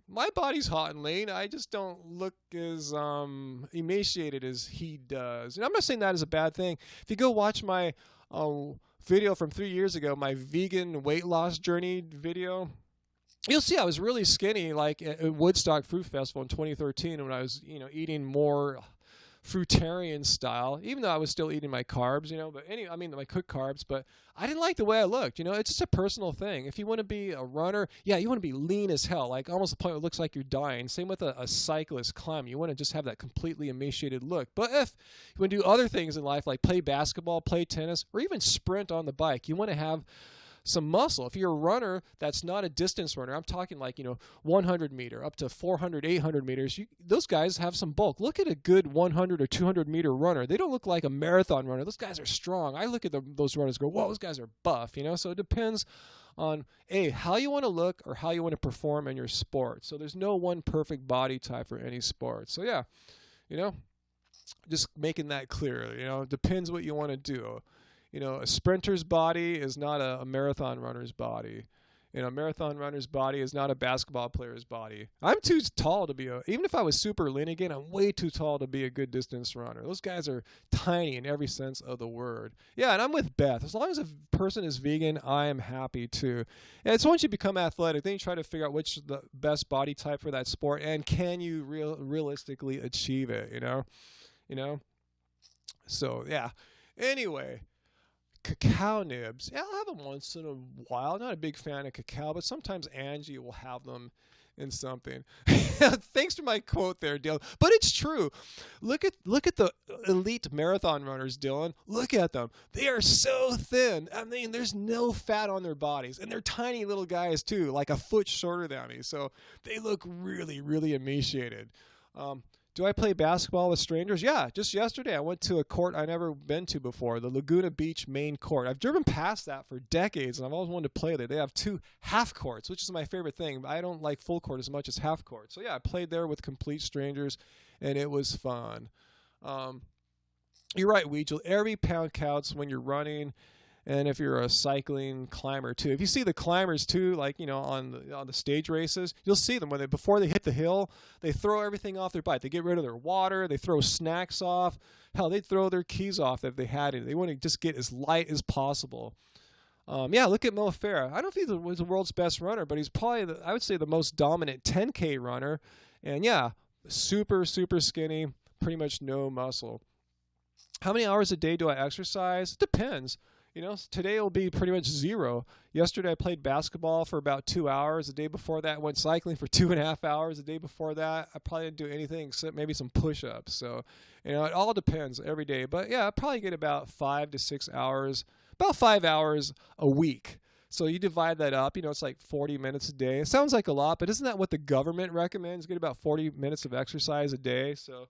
My body's hot and lean. I just don't look as emaciated as he does. And I'm not saying that is a bad thing. If you go watch my video from 3 years ago, my vegan weight loss journey video, you'll see I was really skinny, at Woodstock Fruit Festival in 2013 when I was, eating more fruitarian style, even though I was still eating my carbs, but my cooked carbs, but I didn't like the way I looked. It's just a personal thing. If you want to be a runner, yeah, you want to be lean as hell, like almost the point where it looks like you're dying. Same with a cyclist climb. You want to just have that completely emaciated look. But if you want to do other things in life, like play basketball, play tennis, or even sprint on the bike, you want to have some muscle. If you're a runner that's not a distance runner, I'm talking like, 100 meter up to 400, 800 meters, those guys have some bulk. Look at a good 100 or 200 meter runner. They don't look like a marathon runner. Those guys are strong. I look at those runners and go, whoa, those guys are buff, So it depends on, how you want to look or how you want to perform in your sport. So there's no one perfect body type for any sport. So yeah, just making that clear, depends what you want to do. A sprinter's body is not a marathon runner's body. A marathon runner's body is not a basketball player's body. I'm too tall to be even if I was super lean again, I'm way too tall to be a good distance runner. Those guys are tiny in every sense of the word. Yeah, and I'm with Beth. As long as a person is vegan, I am happy too. And it's once you become athletic, then you try to figure out which is the best body type for that sport, and can you realistically achieve it, So, yeah. Anyway, cacao nibs. Yeah, I'll have them once in a while. Not a big fan of cacao, but sometimes Angie will have them in something. Thanks for my quote there, Dylan. But it's true. Look at the elite marathon runners, Dylan. Look at them. They are so thin. I mean, there's no fat on their bodies. And they're tiny little guys, too, like a foot shorter than me. So they look really, really emaciated. Do I play basketball with strangers? Yeah, just yesterday I went to a court I've never been to before, the Laguna Beach main court. I've driven past that for decades, and I've always wanted to play there. They have 2 half courts, which is my favorite thing. I don't like full court as much as half court. So, yeah, I played there with complete strangers, and it was fun. You're right, Weegel. Every pound counts when you're running. And if you're a cycling climber too, if you see the climbers too, like on the stage races, you'll see them before they hit the hill, they throw everything off their bike. They get rid of their water. They throw snacks off. Hell, they throw their keys off if they had it. They want to just get as light as possible. Yeah, look at Mo Farah. I don't think he was the world's best runner, but he's probably I would say the most dominant 10K runner. And yeah, super super skinny, pretty much no muscle. How many hours a day do I exercise? Depends. Today will be pretty much 0. Yesterday I played basketball for about 2 hours. The day before that I went cycling for 2.5 hours. The day before that I probably didn't do anything except maybe some push-ups. So, it all depends every day. But yeah, I probably get about 5 to 6 hours, about 5 hours a week. So you divide that up, it's like 40 minutes a day. It sounds like a lot, but isn't that what the government recommends? Get about 40 minutes of exercise a day. So,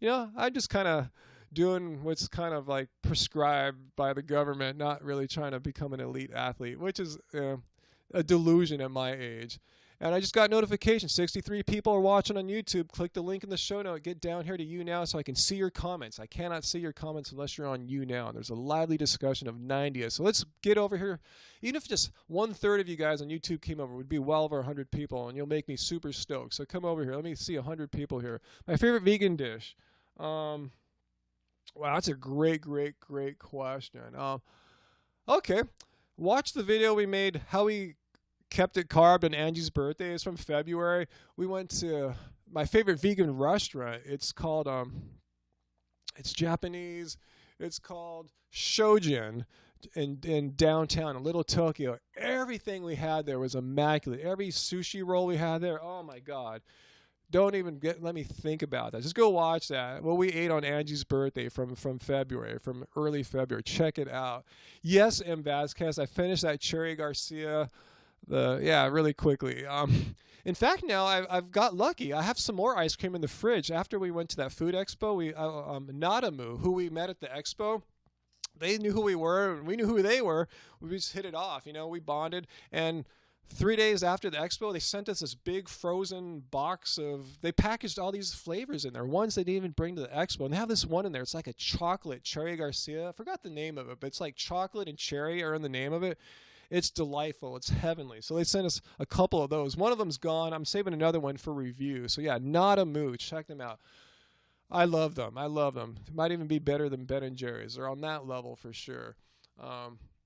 I just kind of doing what's kind of like prescribed by the government, not really trying to become an elite athlete, which is a delusion at my age. And I just got notification, 63 people are watching on YouTube. Click the link in the show note. Get down here to YouNow so I can see your comments. I cannot see your comments unless you're on YouNow. And there's a lively discussion of 90. So let's get over here. Even if just 1/3 of you guys on YouTube came over, it would be well over 100 people, and you'll make me super stoked. So come over here. Let me see 100 people here. My favorite vegan dish. Wow, that's a great question. Okay, watch the video we made, how we kept it carb on Angie's birthday. It's from February. We went to my favorite vegan restaurant. It's called, it's Japanese. It's called Shojin in downtown, in Little Tokyo. Everything we had there was immaculate. Every sushi roll we had there, oh my God. Don't even let me think about that. Just go watch that. What we ate on Angie's birthday from February, from early February. Check it out. Yes, M. Vasquez, I finished that Cherry Garcia, really quickly. In fact, now I've got lucky. I have some more ice cream in the fridge. After we went to that food expo, Nadamu, who we met at the expo, they knew who we were, and we knew who they were. We just hit it off. We bonded, and 3 days after the expo, they sent us this big frozen box they packaged all these flavors in there, ones they didn't even bring to the expo. And they have this one in there. It's like a chocolate Cherry Garcia. I forgot the name of it, but it's like chocolate and cherry are in the name of it. It's delightful. It's heavenly. So they sent us a couple of those. One of them's gone. I'm saving another one for review. So yeah, Not a Moo. Check them out. I love them. It might even be better than Ben & Jerry's. They're on that level for sure.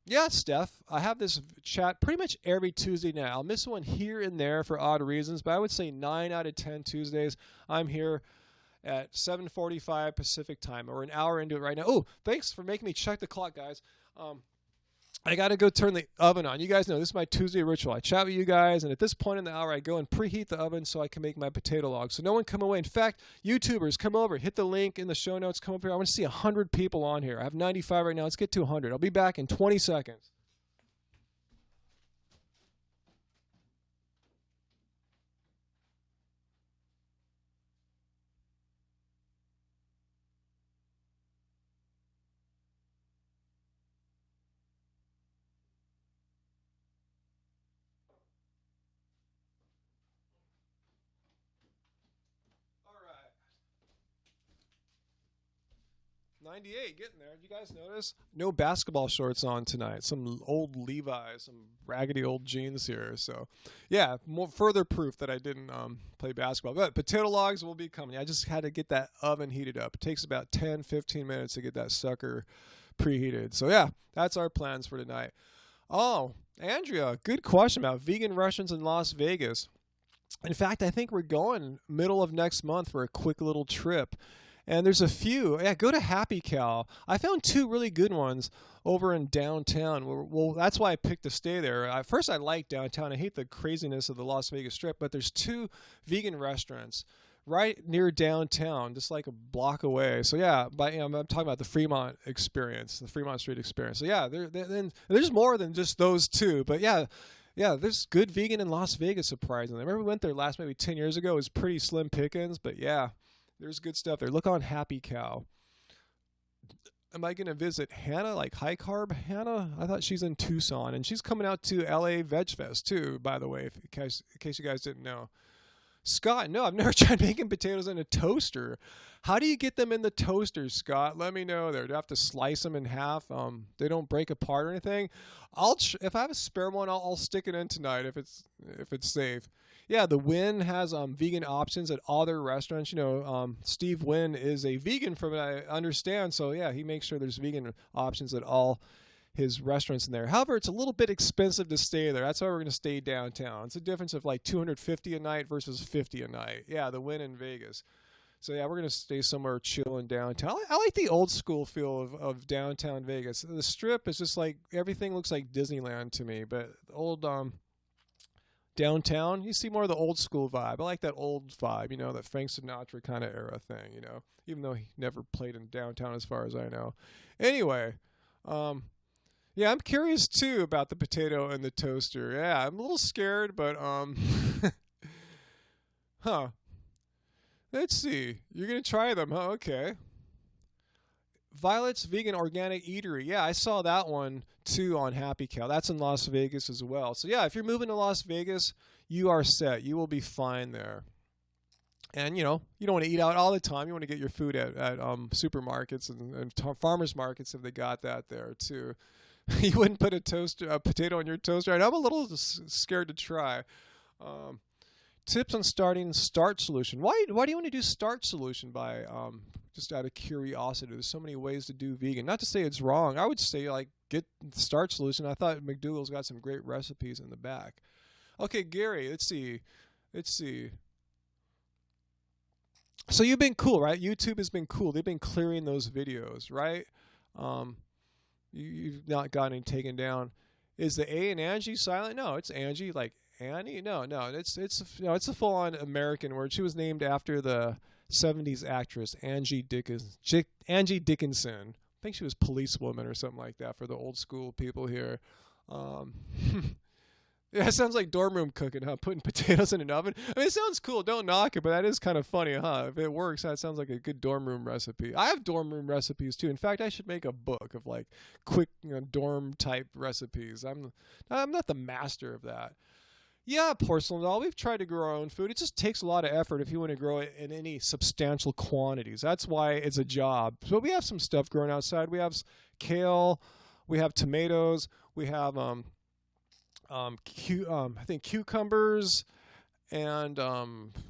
Yeah, Steph, I have this chat pretty much every Tuesday now. I'll miss one here and there for odd reasons, but I would say 9 out of 10 Tuesdays I'm here at 7:45 Pacific time. We're an hour into it right now. Oh, thanks for making me check the clock, guys. I got to go turn the oven on. You guys know this is my Tuesday ritual. I chat with you guys, and at this point in the hour, I go and preheat the oven so I can make my potato logs. So no one come away. In fact, YouTubers, come over. Hit the link in the show notes. Come over here. I want to see 100 people on here. I have 95 right now. Let's get to 100. I'll be back in 20 seconds. All right. 98, getting there. You guys notice? No basketball shorts on tonight. Some old Levi's, some raggedy old jeans here. So, yeah, more further proof that I didn't play basketball. But potato logs will be coming. I just had to get that oven heated up. It takes about 10, 15 minutes to get that sucker preheated. So, yeah, that's our plans for tonight. Oh, Andrea, good question about vegan restaurants in Las Vegas. In fact, I think we're going middle of next month for a quick little trip. And there's a few. Yeah, go to Happy Cow. I found two really good ones over in downtown. Well, that's why I picked to stay there. At first, I like downtown. I hate the craziness of the Las Vegas Strip, but there's two vegan restaurants right near downtown, just like a block away. So yeah, I'm talking about the Fremont experience, the Fremont Street experience. So yeah, there's more than just those two. But yeah, there's good vegan in Las Vegas, surprisingly. I remember we went there last maybe 10 years ago. It was pretty slim pickings, but yeah. There's good stuff there. Look on Happy Cow. Am I going to visit Hannah, like High Carb Hannah? I thought she's in Tucson, and she's coming out to LA Veg Fest too, by the way, in case you guys didn't know. Scott, no, I've never tried making potatoes in a toaster. How do you get them in the toaster, Scott? Let me know there. Do I have to slice them in half? They don't break apart or anything. If I have a spare one, I'll stick it in tonight if it's safe. Yeah, the Wynn has vegan options at all their restaurants. You know, Steve Wynn is a vegan from what I understand. So, yeah, he makes sure there's vegan options at all his restaurants in there. However, it's a little bit expensive to stay there. That's why we're going to stay downtown. It's a difference of like $250 a night versus $50 a night. Yeah, the Wynn in Vegas. So, yeah, we're going to stay somewhere chilling downtown. I like the old school feel of downtown Vegas. The Strip is just like everything looks like Disneyland to me. But the old downtown, you see more of the old school vibe. I like that old vibe, you know, that Frank Sinatra kind of era thing, you know, even though he never played in downtown as far as I know. Anyway, yeah, I'm curious too about the potato and the toaster. Yeah, I'm a little scared, but huh. Let's see. You're going to try them, huh? Okay. Violet's Vegan Organic Eatery. Yeah, I saw that one too on Happy Cow. That's in Las Vegas as well. So yeah, if you're moving to Las Vegas, you are set. You will be fine there. And you know, you don't want to eat out all the time. You want to get your food at supermarkets and farmers markets if they got that there too. You wouldn't put a potato on your toaster. And I'm a little scared to try. Tips on starting Starch Solution. Why do you want to do Starch Solution by just out of curiosity? There's so many ways to do vegan. Not to say it's wrong. I would say like get Starch Solution. I thought McDougal's got some great recipes in the back. Okay, Gary, let's see. So you've been cool, right? YouTube has been cool. They've been clearing those videos, right? You've not gotten any taken down. Is the A in Angie silent? No, it's Angie, like Annie. No, it's a full-on American word. She was named after the '70s actress Angie Dickinson. I think she was policewoman or something like that for the old school people here. Yeah, it sounds like dorm room cooking, huh? Putting potatoes in an oven. I mean, it sounds cool. Don't knock it, but that is kind of funny, huh? If it works, that sounds like a good dorm room recipe. I have dorm room recipes too. In fact, I should make a book of like quick, dorm type recipes. I'm not the master of that. Yeah, porcelain doll. We've tried to grow our own food. It just takes a lot of effort if you want to grow it in any substantial quantities. That's why it's a job. So we have some stuff growing outside. We have kale. We have tomatoes. We have I think cucumbers and a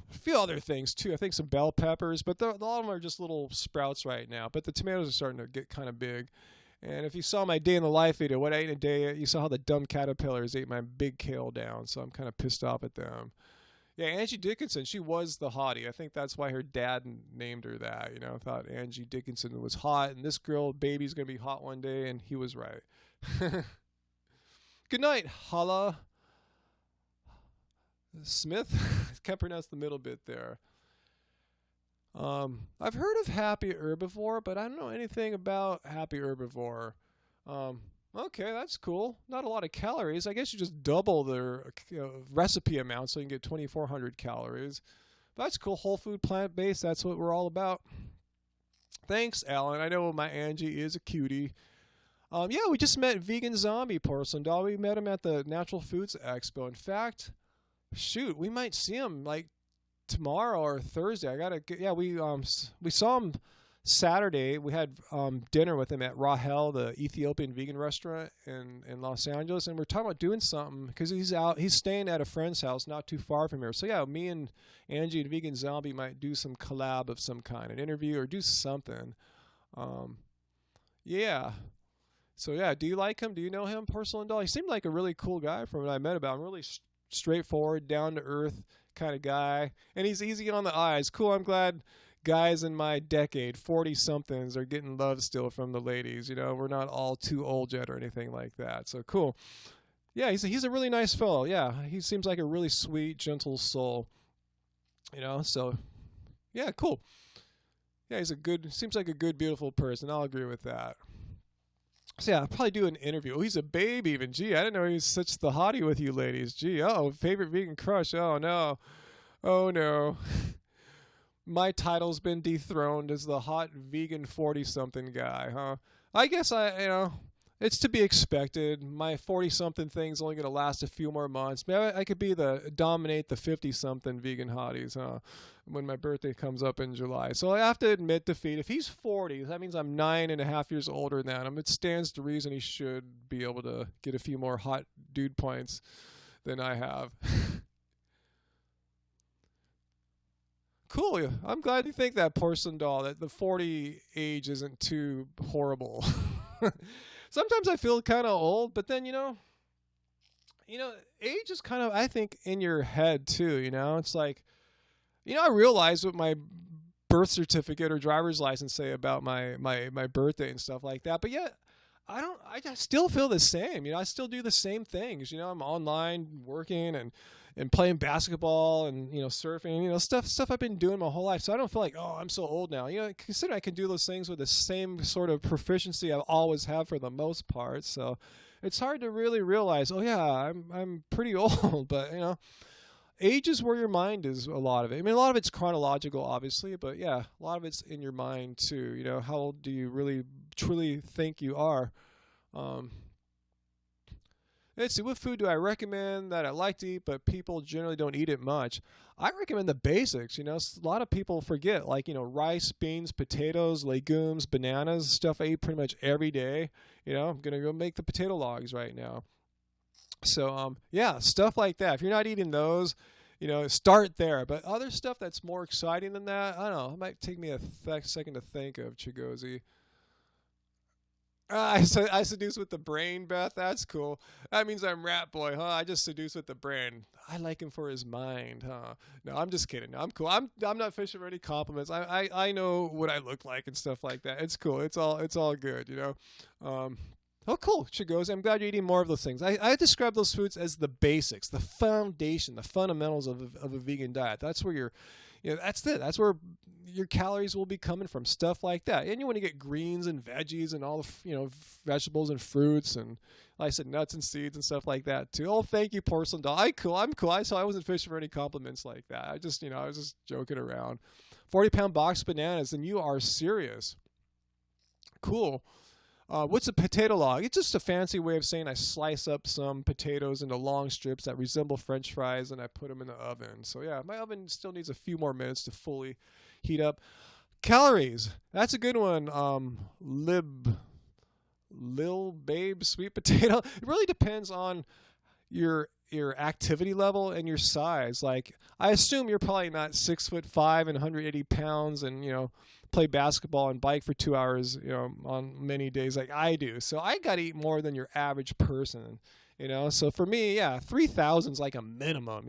few other things too. I think some bell peppers, but a lot of them are just little sprouts right now. But the tomatoes are starting to get kind of big. And if you saw my day in the life video, what I ate in a day, you saw how the dumb caterpillars ate my big kale down. So I'm kind of pissed off at them. Yeah, Angie Dickinson, she was the hottie. I think that's why her dad named her that. Thought Angie Dickinson was hot, and this girl, baby's gonna be hot one day, and he was right. Good night, Hala Smith. I can't pronounce the middle bit there. I've heard of Happy Herbivore, but I don't know anything about Happy Herbivore. Okay, that's cool. Not a lot of calories. I guess you just double their recipe amount so you can get 2,400 calories. But that's cool. Whole food, plant-based. That's what we're all about. Thanks, Alan. I know my Angie is a cutie. Yeah, we just met Vegan Zombie Porcelain Doll. We met him at the Natural Foods Expo. In fact, shoot, we might see him like tomorrow or Thursday. We saw him Saturday. We had dinner with him at Rahel, the Ethiopian vegan restaurant in Los Angeles, and we're talking about doing something because he's staying at a friend's house not too far from here. So yeah, me and Angie and Vegan Zombie might do some collab of some kind, an interview or do something. Yeah. So yeah, do you like him? Do you know him, Porcelain Doll? He seemed like a really cool guy from what I met about him. Really straightforward, down to earth kind of guy, and he's easy on the eyes. Cool. I'm glad guys in my decade, 40-somethings, are getting love still from the ladies. We're not all too old yet or anything like that. So cool. Yeah, he's a really nice fellow. Yeah, he seems like a really sweet, gentle soul. So yeah, cool. Yeah, seems like a good, beautiful person. I'll agree with that. So yeah, I'll probably do an interview. Oh, he's a babe even. Gee, I didn't know he was such the hottie with you ladies. Gee, favorite vegan crush. Oh no. Oh no. My title's been dethroned as the hot vegan 40-something guy, huh? I guess it's to be expected. My 40-something thing's only going to last a few more months. Maybe I could dominate the 50-something vegan hotties, huh? When my birthday comes up in July. So I have to admit defeat. If he's 40, that means I'm 9.5 years older than him. It stands to reason he should be able to get a few more hot dude points than I have. Cool. I'm glad you think that, Porcelain Doll, that the 40 age isn't too horrible. Sometimes I feel kind of old, but then, age is kind of, I think, in your head too, It's like, I realize what my birth certificate or driver's license say about my birthday and stuff like that, but yet I just still feel the same. I still do the same things. I'm online working and playing basketball and surfing, stuff I've been doing my whole life. So I don't feel like, oh, I'm so old now. Consider I can do those things with the same sort of proficiency I've always had for the most part. So it's hard to really realize, oh yeah, I'm pretty old. But age is where your mind is. A lot of it. I mean, a lot of it's chronological, obviously, but yeah, a lot of it's in your mind too. How old do you really truly think you are? Let's see, what food do I recommend that I like to eat, but people generally don't eat it much? I recommend the basics. A lot of people forget, like, rice, beans, potatoes, legumes, bananas, stuff I eat pretty much every day. I'm going to go make the potato logs right now. So, yeah, stuff like that. If you're not eating those, start there. But other stuff that's more exciting than that, I don't know. It might take me a second to think of, Chigozi. I seduce with the brain, Beth. That's cool. That means I'm Rat Boy, huh? I just seduce with the brain. I like him for his mind, huh? No, I'm just kidding. No, I'm cool. I'm not fishing for any compliments. I know what I look like and stuff like that. It's cool. It's all good, Oh, cool. Chigozi. I'm glad you're eating more of those things. I describe those foods as the basics, the foundation, the fundamentals of a vegan diet. That's where that's it. That's where your calories will be coming from, stuff like that. And you want to get greens and veggies and all the, vegetables and fruits and, like I said, nuts and seeds and stuff like that too. Oh, thank you, Porcelain Doll. I'm cool. I wasn't fishing for any compliments like that. I just, I was just joking around. 40-pound box bananas, and you are serious. Cool. What's a potato log? It's just a fancy way of saying I slice up some potatoes into long strips that resemble French fries, and I put them in the oven. So yeah, my oven still needs a few more minutes to fully heat up. Calories. That's a good one. Lil Babe sweet potato. It really depends on your activity level and your size. Like, I assume you're probably not 6'5" and 180 pounds and, play basketball and bike for 2 hours, on many days like I do. So I got to eat more than your average person. So for me, yeah, 3,000 is like a minimum,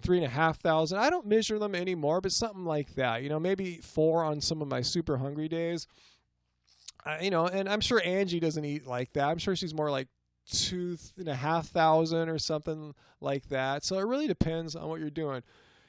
3,500. I don't measure them anymore, but something like that, maybe 4 on some of my super hungry days. And I'm sure Angie doesn't eat like that. I'm sure she's more like 2,500 or something like that. So it really depends on what you're doing.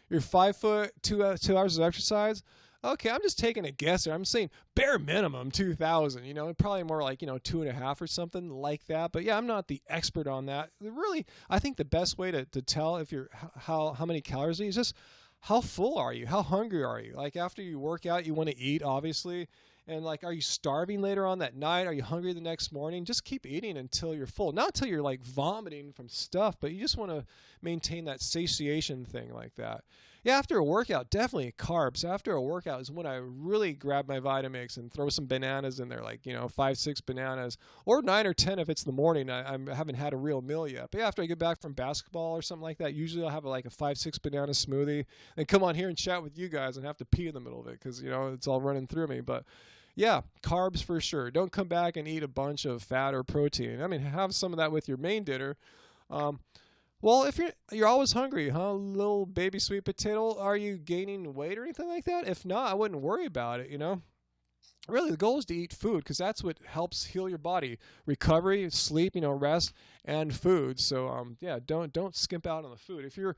You're 5 foot, 2 hours of exercise. Okay, I'm just taking a guess here. I'm saying bare minimum 2,000. Probably more like 2.5 or something like that. But yeah, I'm not the expert on that. Really, I think the best way to tell if you're how many calories you eat is just how full are you? How hungry are you? Like after you work out, you want to eat, obviously. And like, are you starving later on that night? Are you hungry the next morning? Just keep eating until you're full. Not until you're like vomiting from stuff, but you just want to maintain that satiation thing like that. Yeah, after a workout, definitely carbs. After a workout is when I really grab my Vitamix and throw some bananas in there, like, 5, 6 bananas, or 9 or 10 if it's the morning. I haven't had a real meal yet. But yeah, after I get back from basketball or something like that, usually I'll have like a 5, 6 banana smoothie and come on here and chat with you guys and have to pee in the middle of it because, it's all running through me. But yeah, carbs for sure. Don't come back and eat a bunch of fat or protein. I mean, have some of that with your main dinner. Well, if you're always hungry, huh, little baby sweet potato? Are you gaining weight or anything like that? If not, I wouldn't worry about it. Really, the goal is to eat food because that's what helps heal your body. Recovery, sleep, rest, and food. So yeah, don't skimp out on the food. If you're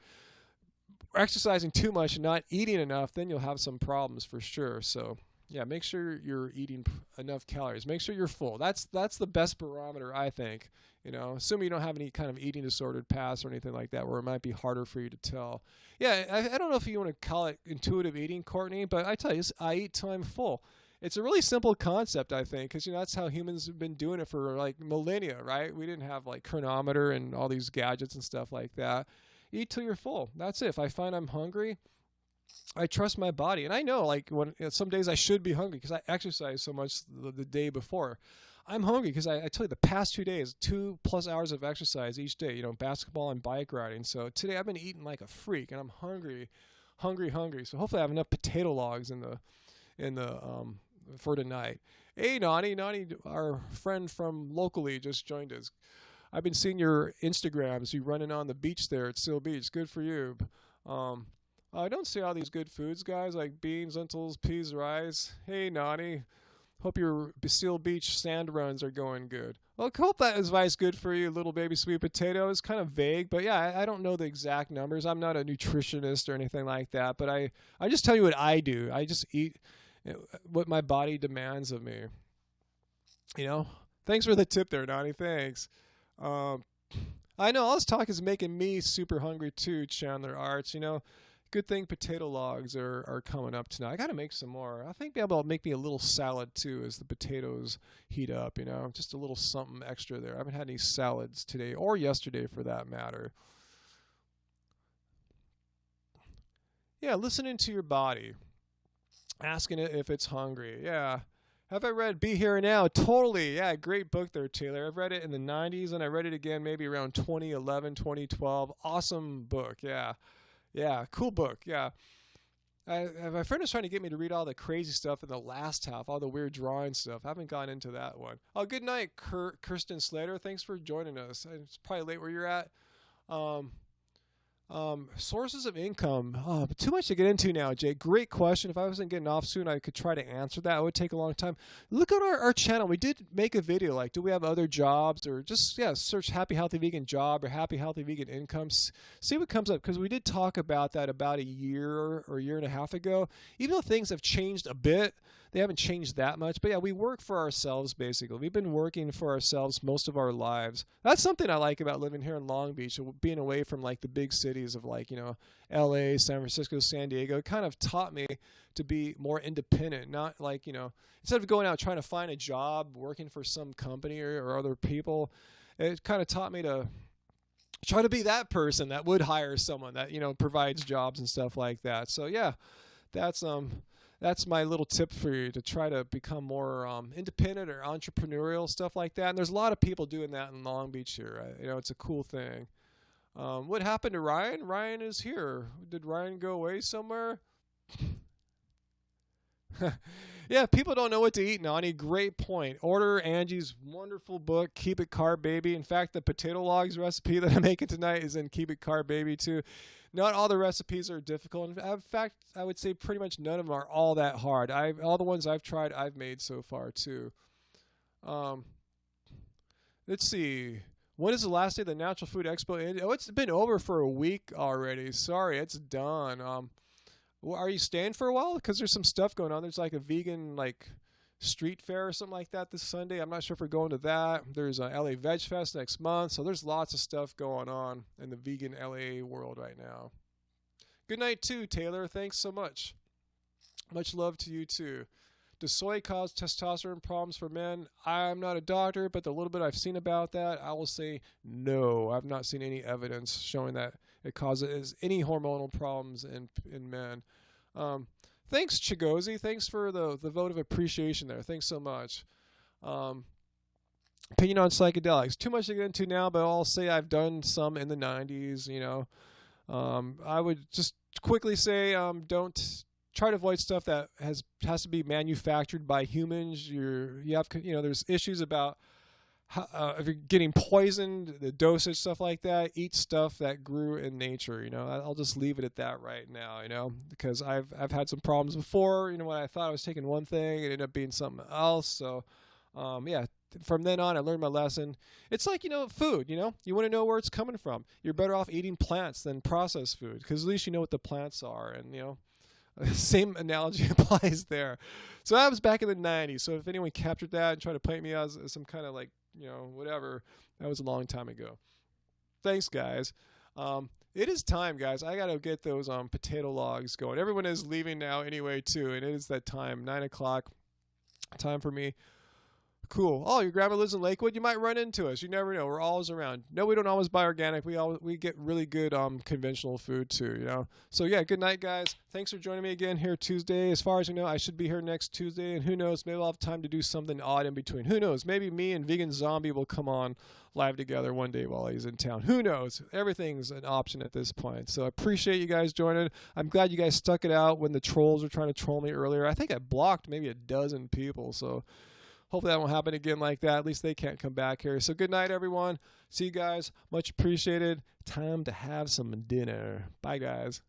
exercising too much and not eating enough, then you'll have some problems for sure. So yeah, make sure you're eating enough calories. Make sure you're full. That's the best barometer, I think. Assuming you don't have any kind of eating disordered past or anything like that where it might be harder for you to tell. Yeah, I don't know if you want to call it intuitive eating, Courtney, but I tell you, I eat till I'm full. It's a really simple concept, I think, because that's how humans have been doing it for like millennia, right? We didn't have like chronometer and all these gadgets and stuff like that. Eat till you're full. That's it. If I find I'm hungry, I trust my body. And I know, like, when some days I should be hungry because I exercise so much the day before. I'm hungry because I tell you, the past 2 days, 2+ hours of exercise each day, basketball and bike riding. So today I've been eating like a freak, and I'm hungry. So hopefully I have enough potato logs in the for tonight. Hey, Nani, our friend from locally just joined us. I've been seeing your Instagrams. You running on the beach there at Seal Beach. Good for you. I don't see all these good foods, guys, like beans, lentils, peas, rice. Hey, Nani. Hope your Seal Beach sand runs are going good. Well, I hope that advice good for you, little baby sweet potato. It's kind of vague, but yeah, I don't know the exact numbers. I'm not a nutritionist or anything like that, but I just tell you what I do. I just eat what my body demands of me. Thanks for the tip there, Nani. Thanks. I know all this talk is making me super hungry too, Chandler Arts. Good thing potato logs are coming up tonight. I got to make some more. I think maybe I'll make me a little salad too as the potatoes heat up, just a little something extra there. I haven't had any salads today or yesterday for that matter. Yeah, listening to your body. Asking it if it's hungry. Yeah. Have I read Be Here Now? Totally. Yeah, great book there, Taylor. I've read it in the 90s and I read it again maybe around 2011, 2012. Awesome book. Yeah. Yeah, cool book. Yeah. My friend was trying to get me to read all the crazy stuff in the last half, all the weird drawing stuff. I haven't gone into that one. Oh, good night, Kirsten Slater. Thanks for joining us. It's probably late where you're at. Sources of income. Oh, but too much to get into now, Jay. Great question. If I wasn't getting off soon, I could try to answer that. It would take a long time. Look at our channel. We did make a video like, do we have other jobs? Or just, search Happy Healthy Vegan Job or Happy Healthy Vegan Income. See what comes up. Because we did talk about that about a year or a year and a half ago. Even though things have changed a bit, they haven't changed that much. But yeah, we work for ourselves, basically. We've been working for ourselves most of our lives. That's something I like about living here in Long Beach, being away from like the big cities of like, LA, San Francisco, San Diego. It kind of taught me to be more independent, not like, instead of going out trying to find a job, working for some company or other people, it kind of taught me to try to be that person that would hire someone that, provides jobs and stuff like that. So yeah, that's my little tip for you, to try to become more independent or entrepreneurial, stuff like that. And there's a lot of people doing that in Long Beach here. It's a cool thing. What happened to Ryan? Ryan is here. Did Ryan go away somewhere? Yeah, people don't know what to eat, Nani. Great point. Order Angie's wonderful book, Keep It Carb Baby. In fact, the potato logs recipe that I'm making tonight is in Keep It Carb Baby too. Not all the recipes are difficult. In fact, I would say pretty much none of them are all that hard. All the ones I've tried, I've made so far too. Um, let's see. When is the last day of the Natural Food Expo? Oh, it's been over for a week already. Sorry, it's done. Well, are you staying for a while? Because there's some stuff going on. There's like a vegan street fair or something like that this Sunday. I'm not sure if we're going to that. There's a LA Veg Fest next month. So there's lots of stuff going on in the vegan LA world right now. Good night too, Taylor. Thanks so much. Much love to you too. Does soy cause testosterone problems for men? I'm not a doctor, but the little bit I've seen about that, I will say no. I've not seen any evidence showing that it causes any hormonal problems in men. Thanks, Chigozi. Thanks for the vote of appreciation there. Thanks so much. Opinion on psychedelics. Too much to get into now, but I'll say I've done some in the 90s, I would just quickly say don't try to avoid stuff that has to be manufactured by humans. There's issues about if you're getting poisoned, the dosage, stuff like that. Eat stuff that grew in nature. I'll just leave it at that right now. Because I've had some problems before. When I thought I was taking one thing, it ended up being something else. So, yeah. From then on, I learned my lesson. It's like, food, you want to know where it's coming from. You're better off eating plants than processed food because at least you know what the plants are. And, same analogy applies there. So that was back in the 90s. So if anyone captured that and tried to paint me as some kind of whatever, that was a long time ago. Thanks, guys. It is time, guys. I got to get those potato logs going. Everyone is leaving now anyway, too. And it is that time, 9 o'clock. Time for me. Cool. Oh, your grandma lives in Lakewood? You might run into us. You never know. We're always around. No, we don't always buy organic. We get really good conventional food too, So yeah, good night, guys. Thanks for joining me again here Tuesday. As far as you know, I should be here next Tuesday, and who knows, maybe I'll have time to do something odd in between. Who knows? Maybe me and Vegan Zombie will come on live together one day while he's in town. Who knows? Everything's an option at this point. So I appreciate you guys joining. I'm glad you guys stuck it out when the trolls were trying to troll me earlier. I think I blocked maybe a dozen people, so hopefully that won't happen again like that. At least they can't come back here. So good night, everyone. See you guys. Much appreciated. Time to have some dinner. Bye, guys.